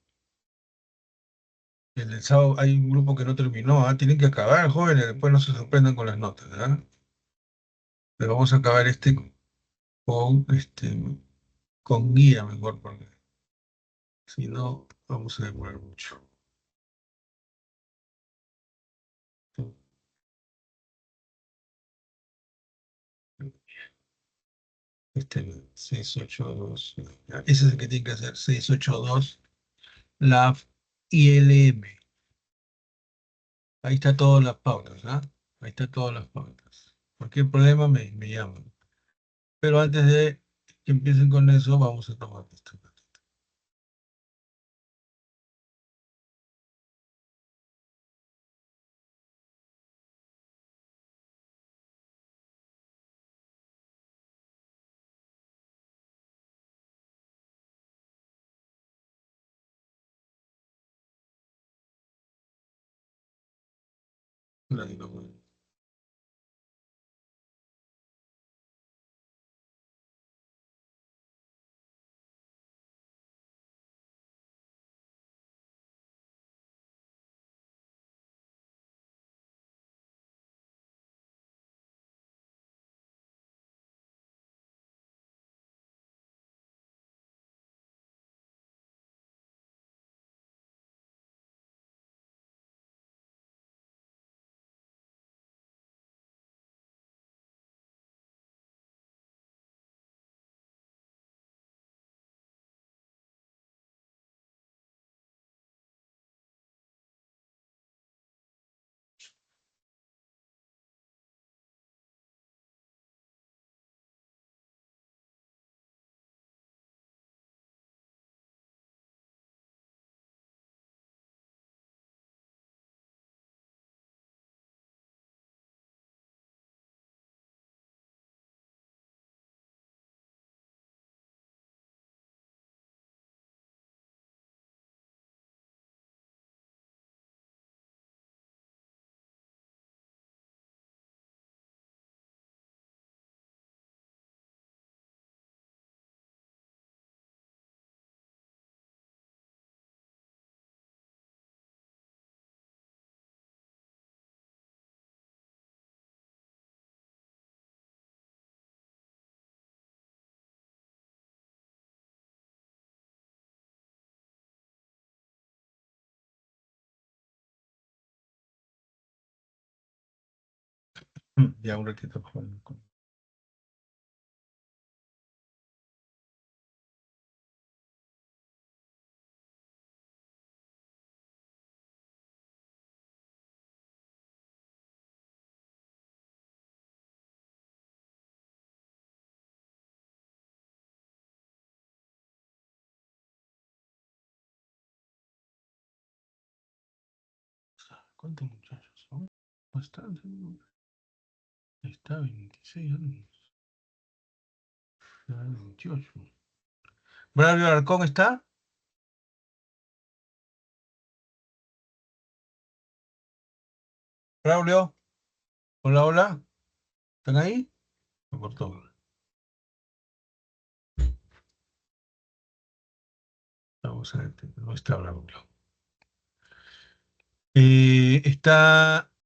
el del sábado hay un grupo que no terminó. Tienen que acabar, jóvenes. Después no se sorprendan con las notas, ¿verdad? Pero vamos a acabar este con guía mejor, porque si no, vamos a demorar mucho. Este 682. Ese es el que tiene que hacer 682 LAV ILM. Ahí está todas las pautas, ¿ah? Ahí está todas las pautas. Cualquier problema me llaman. Pero antes de que empiecen con eso, vamos a tomar esto. Ya un ratito, por favor. ¿Cuántos muchachos son? Bastante, ¿no? Ahí está, 26 años. 28. ¿Braulio Alarcón está? ¿Braulio? Hola, hola. ¿Están ahí? Me cortó. Vamos a ver, no está Braulio. Está